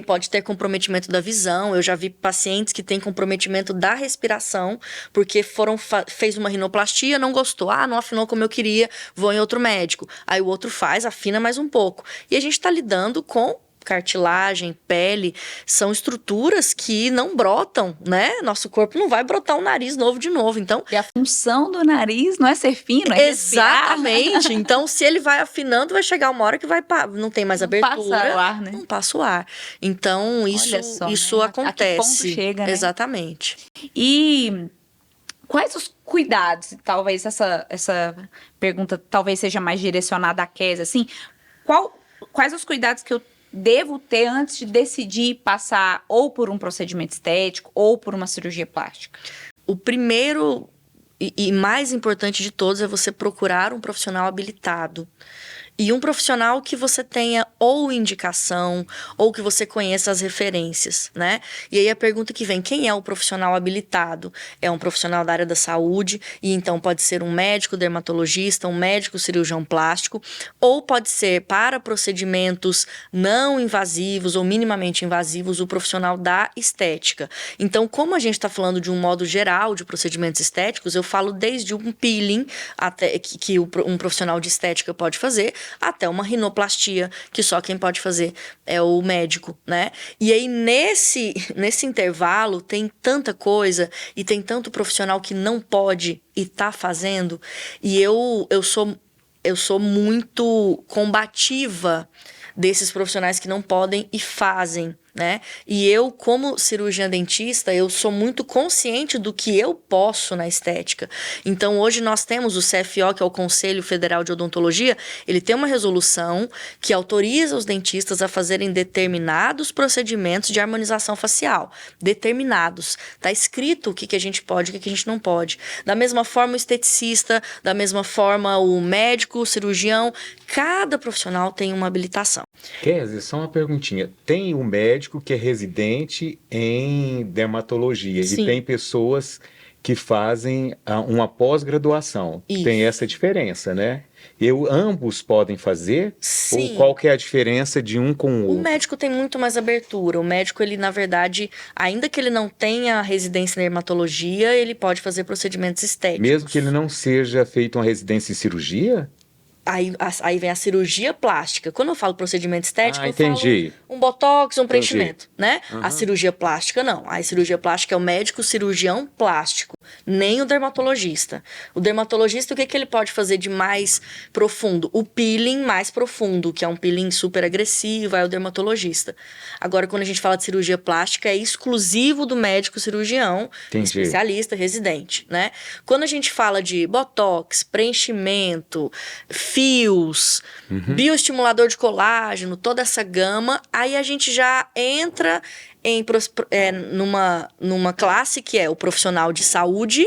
pode ter comprometimento da visão. Eu já vi pacientes que têm comprometimento da respiração, porque fez uma rinoplastia, não gostou, não afinou como eu queria, vou em outro médico. Aí o outro faz, afina mais um pouco. E a gente está lidando com cartilagem, pele, são estruturas que não brotam, né? Nosso corpo não vai brotar um nariz novo de novo, então... E a função do nariz não é ser fino, é exatamente. Então, se ele vai afinando, vai chegar uma hora que não tem mais abertura. Não passa o ar, né? Não passa o ar. Então, isso né? acontece. A que ponto chega, né? Exatamente. E quais os cuidados? Talvez essa pergunta talvez seja mais direcionada à Kézia, assim. Quais os cuidados que eu devo ter antes de decidir passar ou por um procedimento estético ou por uma cirurgia plástica? O primeiro e mais importante de todos é você procurar um profissional habilitado. E um profissional que você tenha ou indicação, ou que você conheça as referências, né? E aí a pergunta que vem, quem é o profissional habilitado? É um profissional da área da saúde, e então pode ser um médico dermatologista, um médico cirurgião plástico, ou pode ser para procedimentos não invasivos ou minimamente invasivos, o profissional da estética. Então, como a gente está falando de um modo geral de procedimentos estéticos, eu falo desde um peeling até que um profissional de estética pode fazer, até uma rinoplastia, que só quem pode fazer é o médico, né? E aí, nesse intervalo, tem tanta coisa e tem tanto profissional que não pode e tá fazendo. E eu sou muito combativa desses profissionais que não podem e fazem, né? E eu, como cirurgiã dentista, eu sou muito consciente do que eu posso na estética. Então, hoje nós temos o CFO, que é o Conselho Federal de Odontologia, ele tem uma resolução que autoriza os dentistas a fazerem determinados procedimentos de harmonização facial. Determinados. Tá escrito o que a gente pode e o que a gente não pode. Da mesma forma, o esteticista, da mesma forma, o médico, o cirurgião, cada profissional tem uma habilitação. Kézia, só uma perguntinha. Tem um médico que é residente em dermatologia. Sim. E tem pessoas que fazem uma pós-graduação. Tem essa diferença, né? Ambos podem fazer? Sim. Ou qual que é a diferença de um com o outro? O médico tem muito mais abertura. O médico, ele, na verdade, ainda que ele não tenha residência em dermatologia, ele pode fazer procedimentos estéticos. Mesmo que ele não seja feito uma residência em cirurgia? Aí vem a cirurgia plástica. Quando eu falo procedimento estético, eu entendi. falo um botox, um preenchimento, né? Uhum. A cirurgia plástica, não. A cirurgia plástica é o médico cirurgião plástico, nem o dermatologista. O dermatologista, o que ele pode fazer de mais profundo? O peeling mais profundo, que é um peeling super agressivo, é o dermatologista. Agora, quando a gente fala de cirurgia plástica, é exclusivo do médico cirurgião, especialista, residente, né? Quando a gente fala de botox, preenchimento, fios, bioestimulador de colágeno, toda essa gama, aí a gente já entra numa classe que é o profissional de saúde,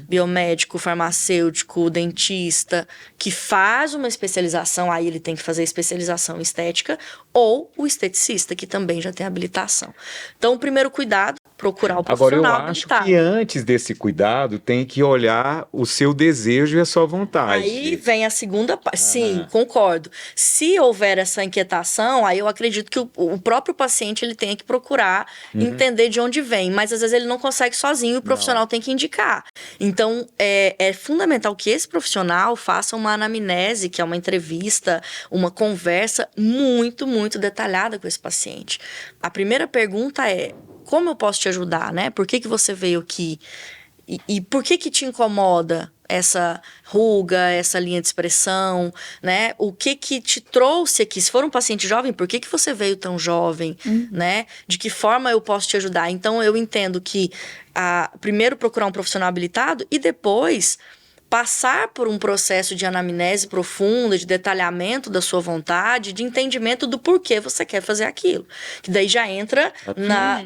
biomédico, farmacêutico, dentista, que faz uma especialização, aí ele tem que fazer especialização em estética, ou o esteticista, que também já tem habilitação. Então, o primeiro cuidado, procurar o profissional habilitado. Agora, eu acho que antes desse cuidado, tem que olhar o seu desejo e a sua vontade. Aí vem a segunda parte. Sim, concordo. Se houver essa inquietação, aí eu acredito que o próprio paciente ele tem que procurar entender de onde vem. Mas, às vezes, ele não consegue sozinho, o profissional tem que indicar. Então, é fundamental que esse profissional faça uma anamnese, que é uma entrevista, uma conversa muito, muito detalhada com esse paciente. A primeira pergunta é: como eu posso te ajudar, né? Por que você veio aqui? E por que te incomoda essa ruga, essa linha de expressão, né? O que te trouxe aqui? Se for um paciente jovem, por que você veio tão jovem, né? De que forma eu posso te ajudar? Então, eu entendo que primeiro procurar um profissional habilitado e depois passar por um processo de anamnese profunda, de detalhamento da sua vontade, de entendimento do porquê você quer fazer aquilo. Que daí já entra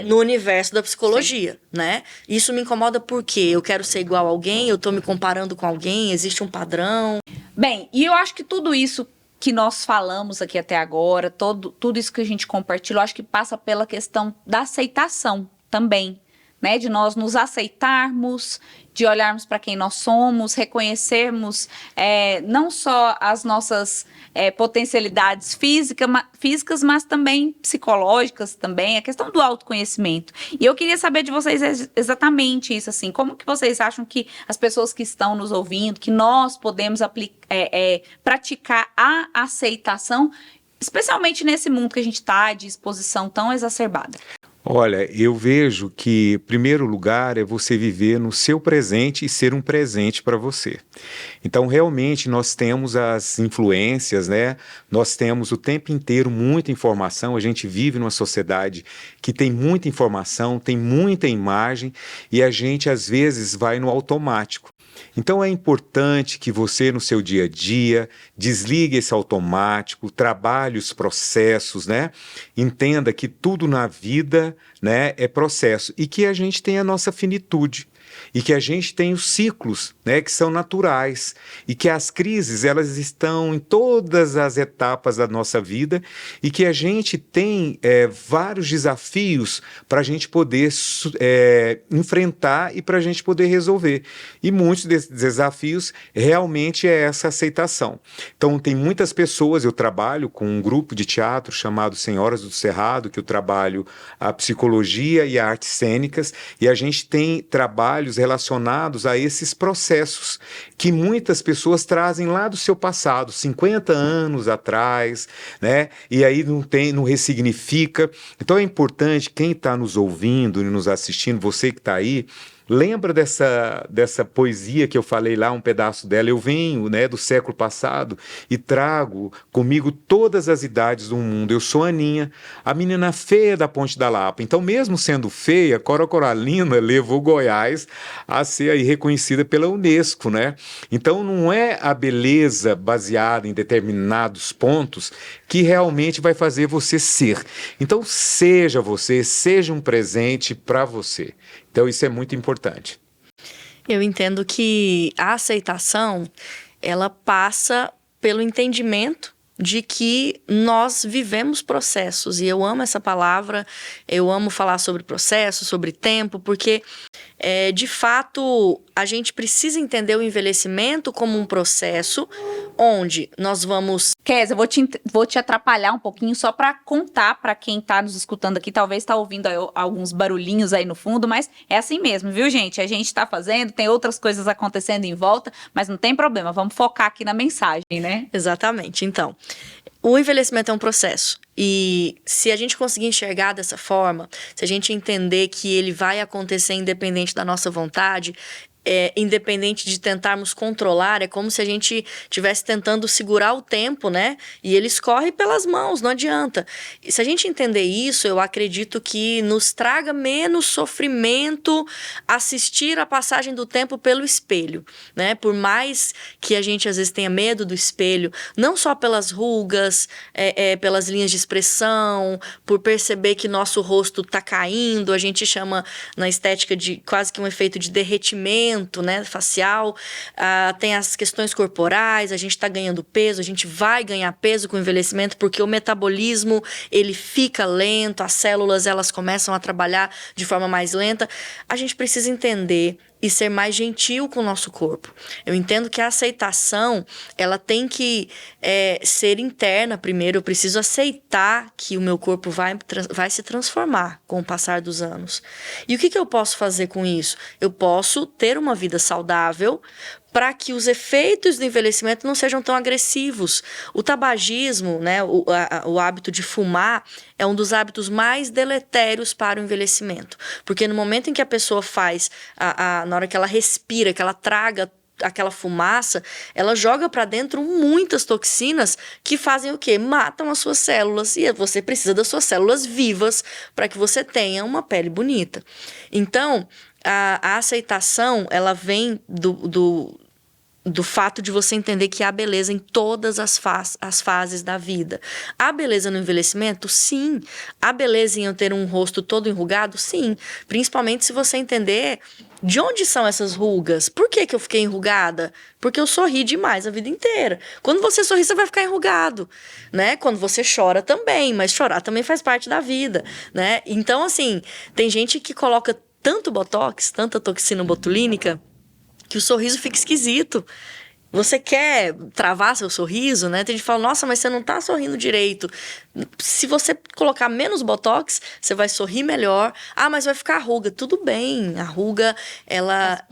no universo da psicologia, né? Isso me incomoda porque eu quero ser igual a alguém, eu tô me comparando com alguém, existe um padrão. Bem, e eu acho que tudo isso que nós falamos aqui até agora, tudo isso que a gente compartilhou, acho que passa pela questão da aceitação também, né? De nós nos aceitarmos, de olharmos para quem nós somos, reconhecermos não só as nossas potencialidades físicas, mas também psicológicas também, a questão do autoconhecimento. E eu queria saber de vocês exatamente isso, assim, como que vocês acham que as pessoas que estão nos ouvindo, que nós podemos praticar a aceitação, especialmente nesse mundo que a gente está de exposição tão exacerbada? Olha, eu vejo que, em primeiro lugar, é você viver no seu presente e ser um presente para você. Então, realmente, nós temos as influências, né? Nós temos o tempo inteiro muita informação. A gente vive numa sociedade que tem muita informação, tem muita imagem e a gente, às vezes, vai no automático. Então é importante que você, no seu dia a dia, desligue esse automático, trabalhe os processos, né? Entenda que tudo na vida, né, é processo e que a gente tem a nossa finitude. E que a gente tem os ciclos, né, que são naturais e que as crises elas estão em todas as etapas da nossa vida e que a gente tem vários desafios para a gente poder enfrentar e para a gente poder resolver. E muitos desses desafios realmente é essa aceitação. Então tem muitas pessoas, eu trabalho com um grupo de teatro chamado Senhoras do Cerrado, que eu trabalho a psicologia e a artes cênicas e a gente tem trabalhos relacionados a esses processos que muitas pessoas trazem lá do seu passado, 50 anos atrás, né? E aí não ressignifica. Então é importante, quem está nos ouvindo e nos assistindo, você que está aí, lembra dessa poesia que eu falei lá, um pedaço dela? Eu venho, né, do século passado e trago comigo todas as idades do mundo. Eu sou Aninha, a menina feia da Ponte da Lapa. Então, mesmo sendo feia, Cora Coralina levou Goiás a ser aí reconhecida pela Unesco, né? Então, não é a beleza baseada em determinados pontos que realmente vai fazer você ser. Então, seja você, seja um presente para você. Então, isso é muito importante. Eu entendo que a aceitação, ela passa pelo entendimento de que nós vivemos processos. E eu amo essa palavra, eu amo falar sobre processo, sobre tempo, porque, de fato, a gente precisa entender o envelhecimento como um processo onde nós vamos Kézia, vou te atrapalhar um pouquinho só para contar para quem está nos escutando aqui, talvez está ouvindo alguns barulhinhos aí no fundo, mas é assim mesmo, viu, gente? A gente está fazendo, tem outras coisas acontecendo em volta, mas não tem problema, vamos focar aqui na mensagem, né? Exatamente. Então, o envelhecimento é um processo. E se a gente conseguir enxergar dessa forma, se a gente entender que ele vai acontecer independente da nossa vontade, independente de tentarmos controlar, é como se a gente estivesse tentando segurar o tempo, né? E ele escorre pelas mãos, não adianta. E se a gente entender isso, eu acredito que nos traga menos sofrimento assistir a passagem do tempo pelo espelho, né? Por mais que a gente às vezes tenha medo do espelho, não só pelas rugas, pelas linhas de expressão, por perceber que nosso rosto está caindo, a gente chama na estética de quase que um efeito de derretimento, né, facial, tem as questões corporais, a gente está ganhando peso, a gente vai ganhar peso com o envelhecimento porque o metabolismo ele fica lento, as células elas começam a trabalhar de forma mais lenta. A gente precisa entender e ser mais gentil com o nosso corpo. Eu entendo que a aceitação, ela tem que ser interna primeiro. Eu preciso aceitar que o meu corpo vai se transformar com o passar dos anos. E o que eu posso fazer com isso? Eu posso ter uma vida saudável para que os efeitos do envelhecimento não sejam tão agressivos. O tabagismo, né, o hábito de fumar, é um dos hábitos mais deletérios para o envelhecimento. Porque no momento em que a pessoa faz, na hora que ela respira, que ela traga aquela fumaça, ela joga para dentro muitas toxinas que fazem o quê? Matam as suas células, e você precisa das suas células vivas para que você tenha uma pele bonita. Então, a aceitação, ela vem do fato de você entender que há beleza em todas as fases da vida. Há beleza no envelhecimento? Sim. Há beleza em eu ter um rosto todo enrugado? Sim. Principalmente se você entender de onde são essas rugas. Por que eu fiquei enrugada? Porque eu sorri demais a vida inteira. Quando você sorri, você vai ficar enrugado, né? Quando você chora também, mas chorar também faz parte da vida, né? Então, assim, tem gente que coloca tanto botox, tanta toxina botulínica, que o sorriso fica esquisito. Você quer travar seu sorriso, né? Tem gente que fala, nossa, mas você não tá sorrindo direito. Se você colocar menos botox, você vai sorrir melhor. Ah, mas vai ficar ruga. Tudo bem, a ruga, ela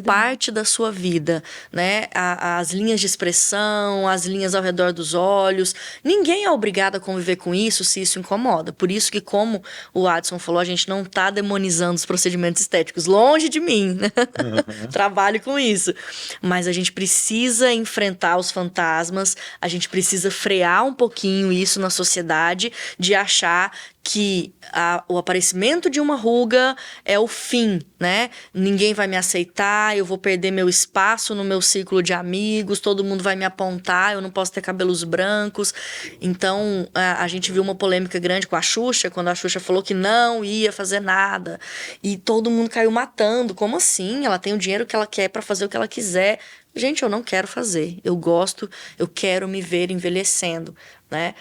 parte da sua vida, né? As linhas de expressão, as linhas ao redor dos olhos. Ninguém é obrigado a conviver com isso se isso incomoda. Por isso que, como o Adson falou, a gente não tá demonizando os procedimentos estéticos. Longe de mim, né? Trabalho com isso. Mas a gente precisa enfrentar os fantasmas, a gente precisa frear um pouquinho isso na sociedade, de achar que o aparecimento de uma ruga é o fim, né? Ninguém vai me aceitar, eu vou perder meu espaço no meu círculo de amigos, todo mundo vai me apontar, eu não posso ter cabelos brancos. Então, a gente viu uma polêmica grande com a Xuxa, quando a Xuxa falou que não ia fazer nada. E todo mundo caiu matando. Como assim? Ela tem o dinheiro que ela quer para fazer o que ela quiser. Gente, eu não quero fazer. Eu gosto, eu quero me ver envelhecendo, né?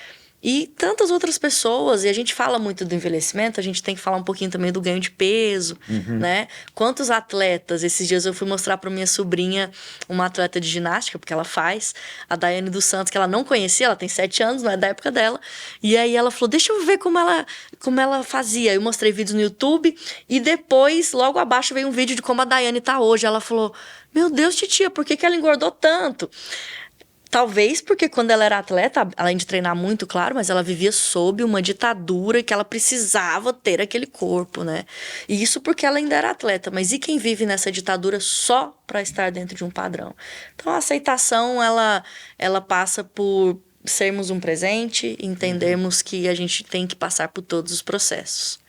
E tantas outras pessoas, e a gente fala muito do envelhecimento, a gente tem que falar um pouquinho também do ganho de peso, né? Quantos atletas, esses dias eu fui mostrar para minha sobrinha uma atleta de ginástica, porque ela faz, a Daiane dos Santos, que ela não conhecia, ela tem 7 anos, não é da época dela, e aí ela falou, deixa eu ver como ela fazia. Eu mostrei vídeos no YouTube, e depois, logo abaixo, veio um vídeo de como a Daiane tá hoje. Ela falou, meu Deus, titia, por que ela engordou tanto? Talvez porque quando ela era atleta, além de treinar muito, claro, mas ela vivia sob uma ditadura que ela precisava ter aquele corpo, né? E isso porque ela ainda era atleta. Mas e quem vive nessa ditadura só para estar dentro de um padrão? Então a aceitação, ela passa por sermos um presente, entendermos que a gente tem que passar por todos os processos.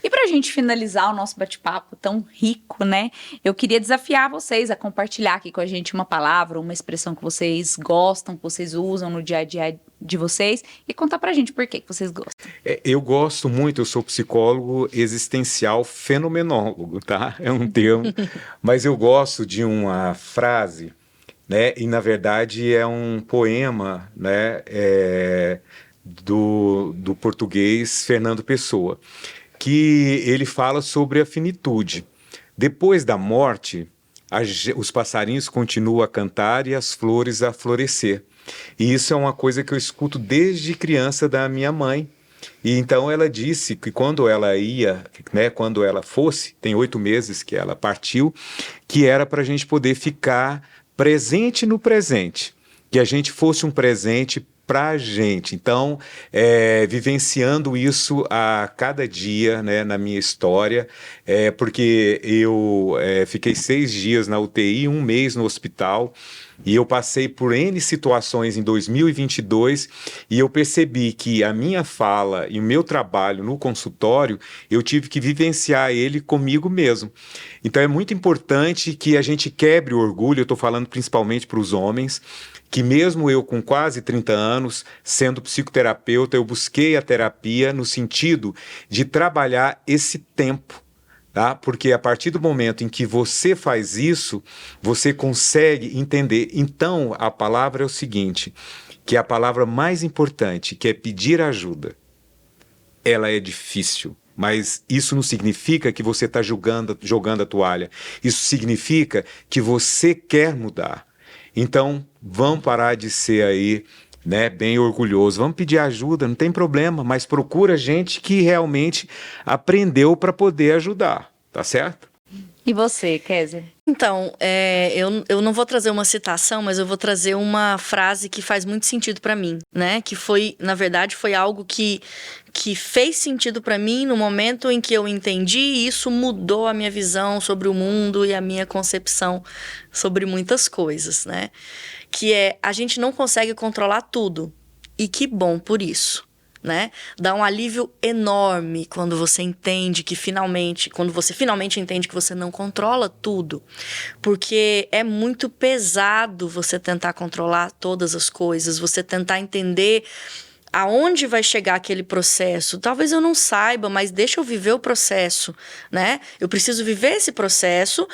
E para a gente finalizar o nosso bate-papo tão rico, né? Eu queria desafiar vocês a compartilhar aqui com a gente uma palavra, uma expressão que vocês gostam, que vocês usam no dia a dia de vocês e contar pra gente por que vocês gostam. Eu gosto muito, eu sou psicólogo existencial fenomenólogo, tá? É um termo, mas eu gosto de uma frase, né? E na verdade é um poema, né? Do português Fernando Pessoa, que ele fala sobre a finitude. Depois da morte, os passarinhos continuam a cantar e as flores a florescer. E isso é uma coisa que eu escuto desde criança da minha mãe. E então ela disse que quando ela ia, né, quando ela fosse, tem 8 meses que ela partiu, que era para a gente poder ficar presente no presente, que a gente fosse um presente para a gente. Então, vivenciando isso a cada dia, né, na minha história, porque eu fiquei 6 dias na UTI, 1 mês no hospital, e eu passei por N situações em 2022 e eu percebi que a minha fala e o meu trabalho no consultório, eu tive que vivenciar ele comigo mesmo. Então é muito importante que a gente quebre o orgulho, eu estou falando principalmente para os homens, que mesmo eu com quase 30 anos, sendo psicoterapeuta, eu busquei a terapia no sentido de trabalhar esse tempo. Tá? Porque a partir do momento em que você faz isso, você consegue entender. Então, a palavra é o seguinte, que é a palavra mais importante, que é pedir ajuda. Ela é difícil, mas isso não significa que você está jogando a toalha. Isso significa que você quer mudar. Então, vamos parar de ser aí, né, bem orgulhoso. Vamos pedir ajuda, não tem problema, mas procura gente que realmente aprendeu para poder ajudar, tá certo? E você, Kézia? Então, eu não vou trazer uma citação, mas eu vou trazer uma frase que faz muito sentido para mim, né? Que foi, na verdade, foi algo que fez sentido para mim no momento em que eu entendi, e isso mudou a minha visão sobre o mundo e a minha concepção sobre muitas coisas, né? Que é, a gente não consegue controlar tudo, e que bom por isso. Né? Dá um alívio enorme quando você entende que quando você finalmente entende que você não controla tudo, porque é muito pesado você tentar controlar todas as coisas, você tentar entender aonde vai chegar aquele processo. Talvez eu não saiba, mas deixa eu viver o processo, né? Eu preciso viver esse processo,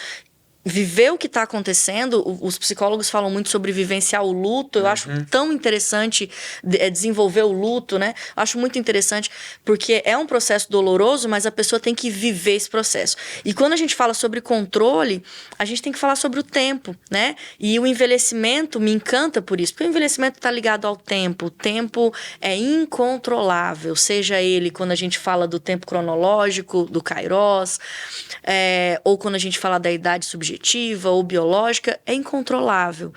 viver o que está acontecendo. Os psicólogos falam muito sobre vivenciar o luto. Eu acho tão interessante desenvolver o luto, né? Eu acho muito interessante, porque é um processo doloroso, mas a pessoa tem que viver esse processo. E quando a gente fala sobre controle, a gente tem que falar sobre o tempo, né? E o envelhecimento me encanta por isso, porque o envelhecimento está ligado ao tempo. O tempo é incontrolável, seja ele quando a gente fala do tempo cronológico, do Kairos, ou quando a gente fala da idade subjetiva ou biológica, é incontrolável.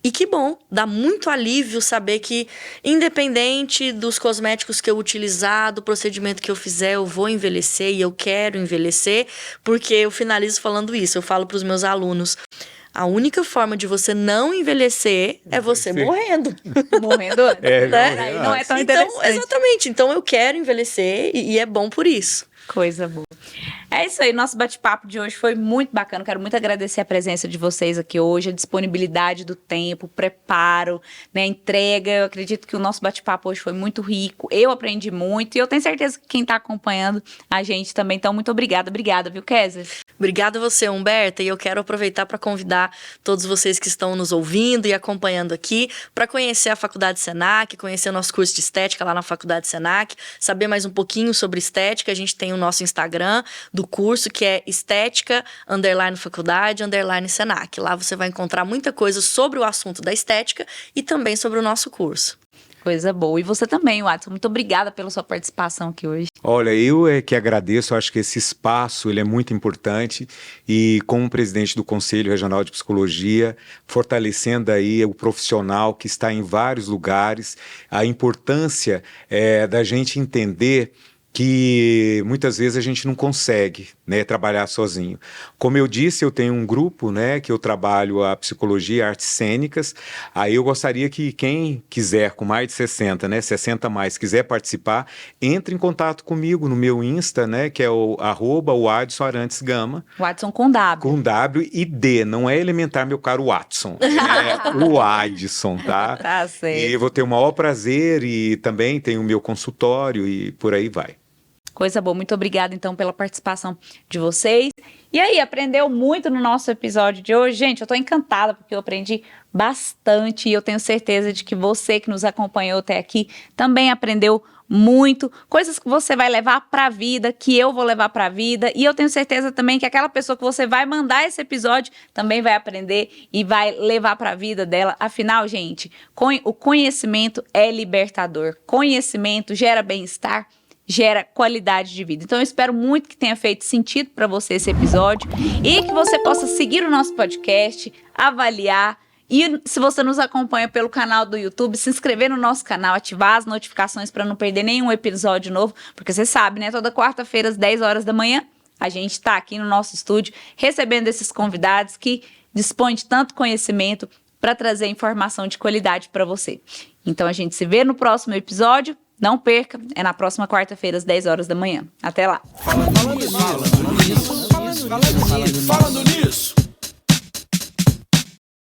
E que bom, dá muito alívio saber que, independente dos cosméticos que eu utilizar, do procedimento que eu fizer, eu vou envelhecer e eu quero envelhecer, porque eu finalizo falando isso, eu falo para os meus alunos, a única forma de você não envelhecer é você morrendo. Morrendo antes. Né? Não é tão interessante. Então, exatamente, então eu quero envelhecer e é bom por isso. Coisa boa. É isso aí, nosso bate-papo de hoje foi muito bacana. Quero muito agradecer a presença de vocês aqui hoje, a disponibilidade do tempo, o preparo, né, a entrega. Eu acredito que o nosso bate-papo hoje foi muito rico. Eu aprendi muito e eu tenho certeza que quem está acompanhando a gente também. Então, muito obrigada. Obrigada, viu, Kézia? Obrigada a você, Humberta. E eu quero aproveitar para convidar todos vocês que estão nos ouvindo e acompanhando aqui para conhecer a Faculdade Senac, conhecer o nosso curso de estética lá na Faculdade Senac, saber mais um pouquinho sobre estética. A gente tem o nosso Instagram do curso, que é estética_faculdade_Senac. Lá você vai encontrar muita coisa sobre o assunto da estética e também sobre o nosso curso. Coisa boa. E você também, Watson. Muito obrigada pela sua participação aqui hoje. Olha, eu que agradeço, acho que esse espaço ele é muito importante e como presidente do Conselho Regional de Psicologia, fortalecendo aí o profissional que está em vários lugares, a importância da gente entender que muitas vezes a gente não consegue, né, trabalhar sozinho. Como eu disse, eu tenho um grupo, né, que eu trabalho a psicologia e artes cênicas. Aí eu gostaria que quem quiser, com mais de 60, né, 60 mais, quiser participar, entre em contato comigo no meu Insta, né, que é o @WadsonArantesGama. Watson com W. Com W e D, não é elementar, meu caro Watson, é o Adson, tá? Tá certo. E eu vou ter o maior prazer e também tenho o meu consultório e por aí vai. Coisa boa. Muito obrigada, então, pela participação de vocês. E aí, aprendeu muito no nosso episódio de hoje? Gente, eu tô encantada porque eu aprendi bastante e eu tenho certeza de que você que nos acompanhou até aqui também aprendeu muito, coisas que você vai levar para a vida, que eu vou levar para a vida, e eu tenho certeza também que aquela pessoa que você vai mandar esse episódio também vai aprender e vai levar para a vida dela. Afinal, gente, o conhecimento é libertador. Conhecimento gera bem-estar, gera qualidade de vida. Então eu espero muito que tenha feito sentido para você esse episódio e que você possa seguir o nosso podcast, avaliar. E se você nos acompanha pelo canal do YouTube, se inscrever no nosso canal, ativar as notificações para não perder nenhum episódio novo, porque você sabe, né? Toda quarta-feira às 10 horas da manhã, a gente está aqui no nosso estúdio recebendo esses convidados que dispõem de tanto conhecimento para trazer informação de qualidade para você. Então a gente se vê no próximo episódio. Não perca, é na próxima quarta-feira às 10 horas da manhã. Até lá. Falando nisso.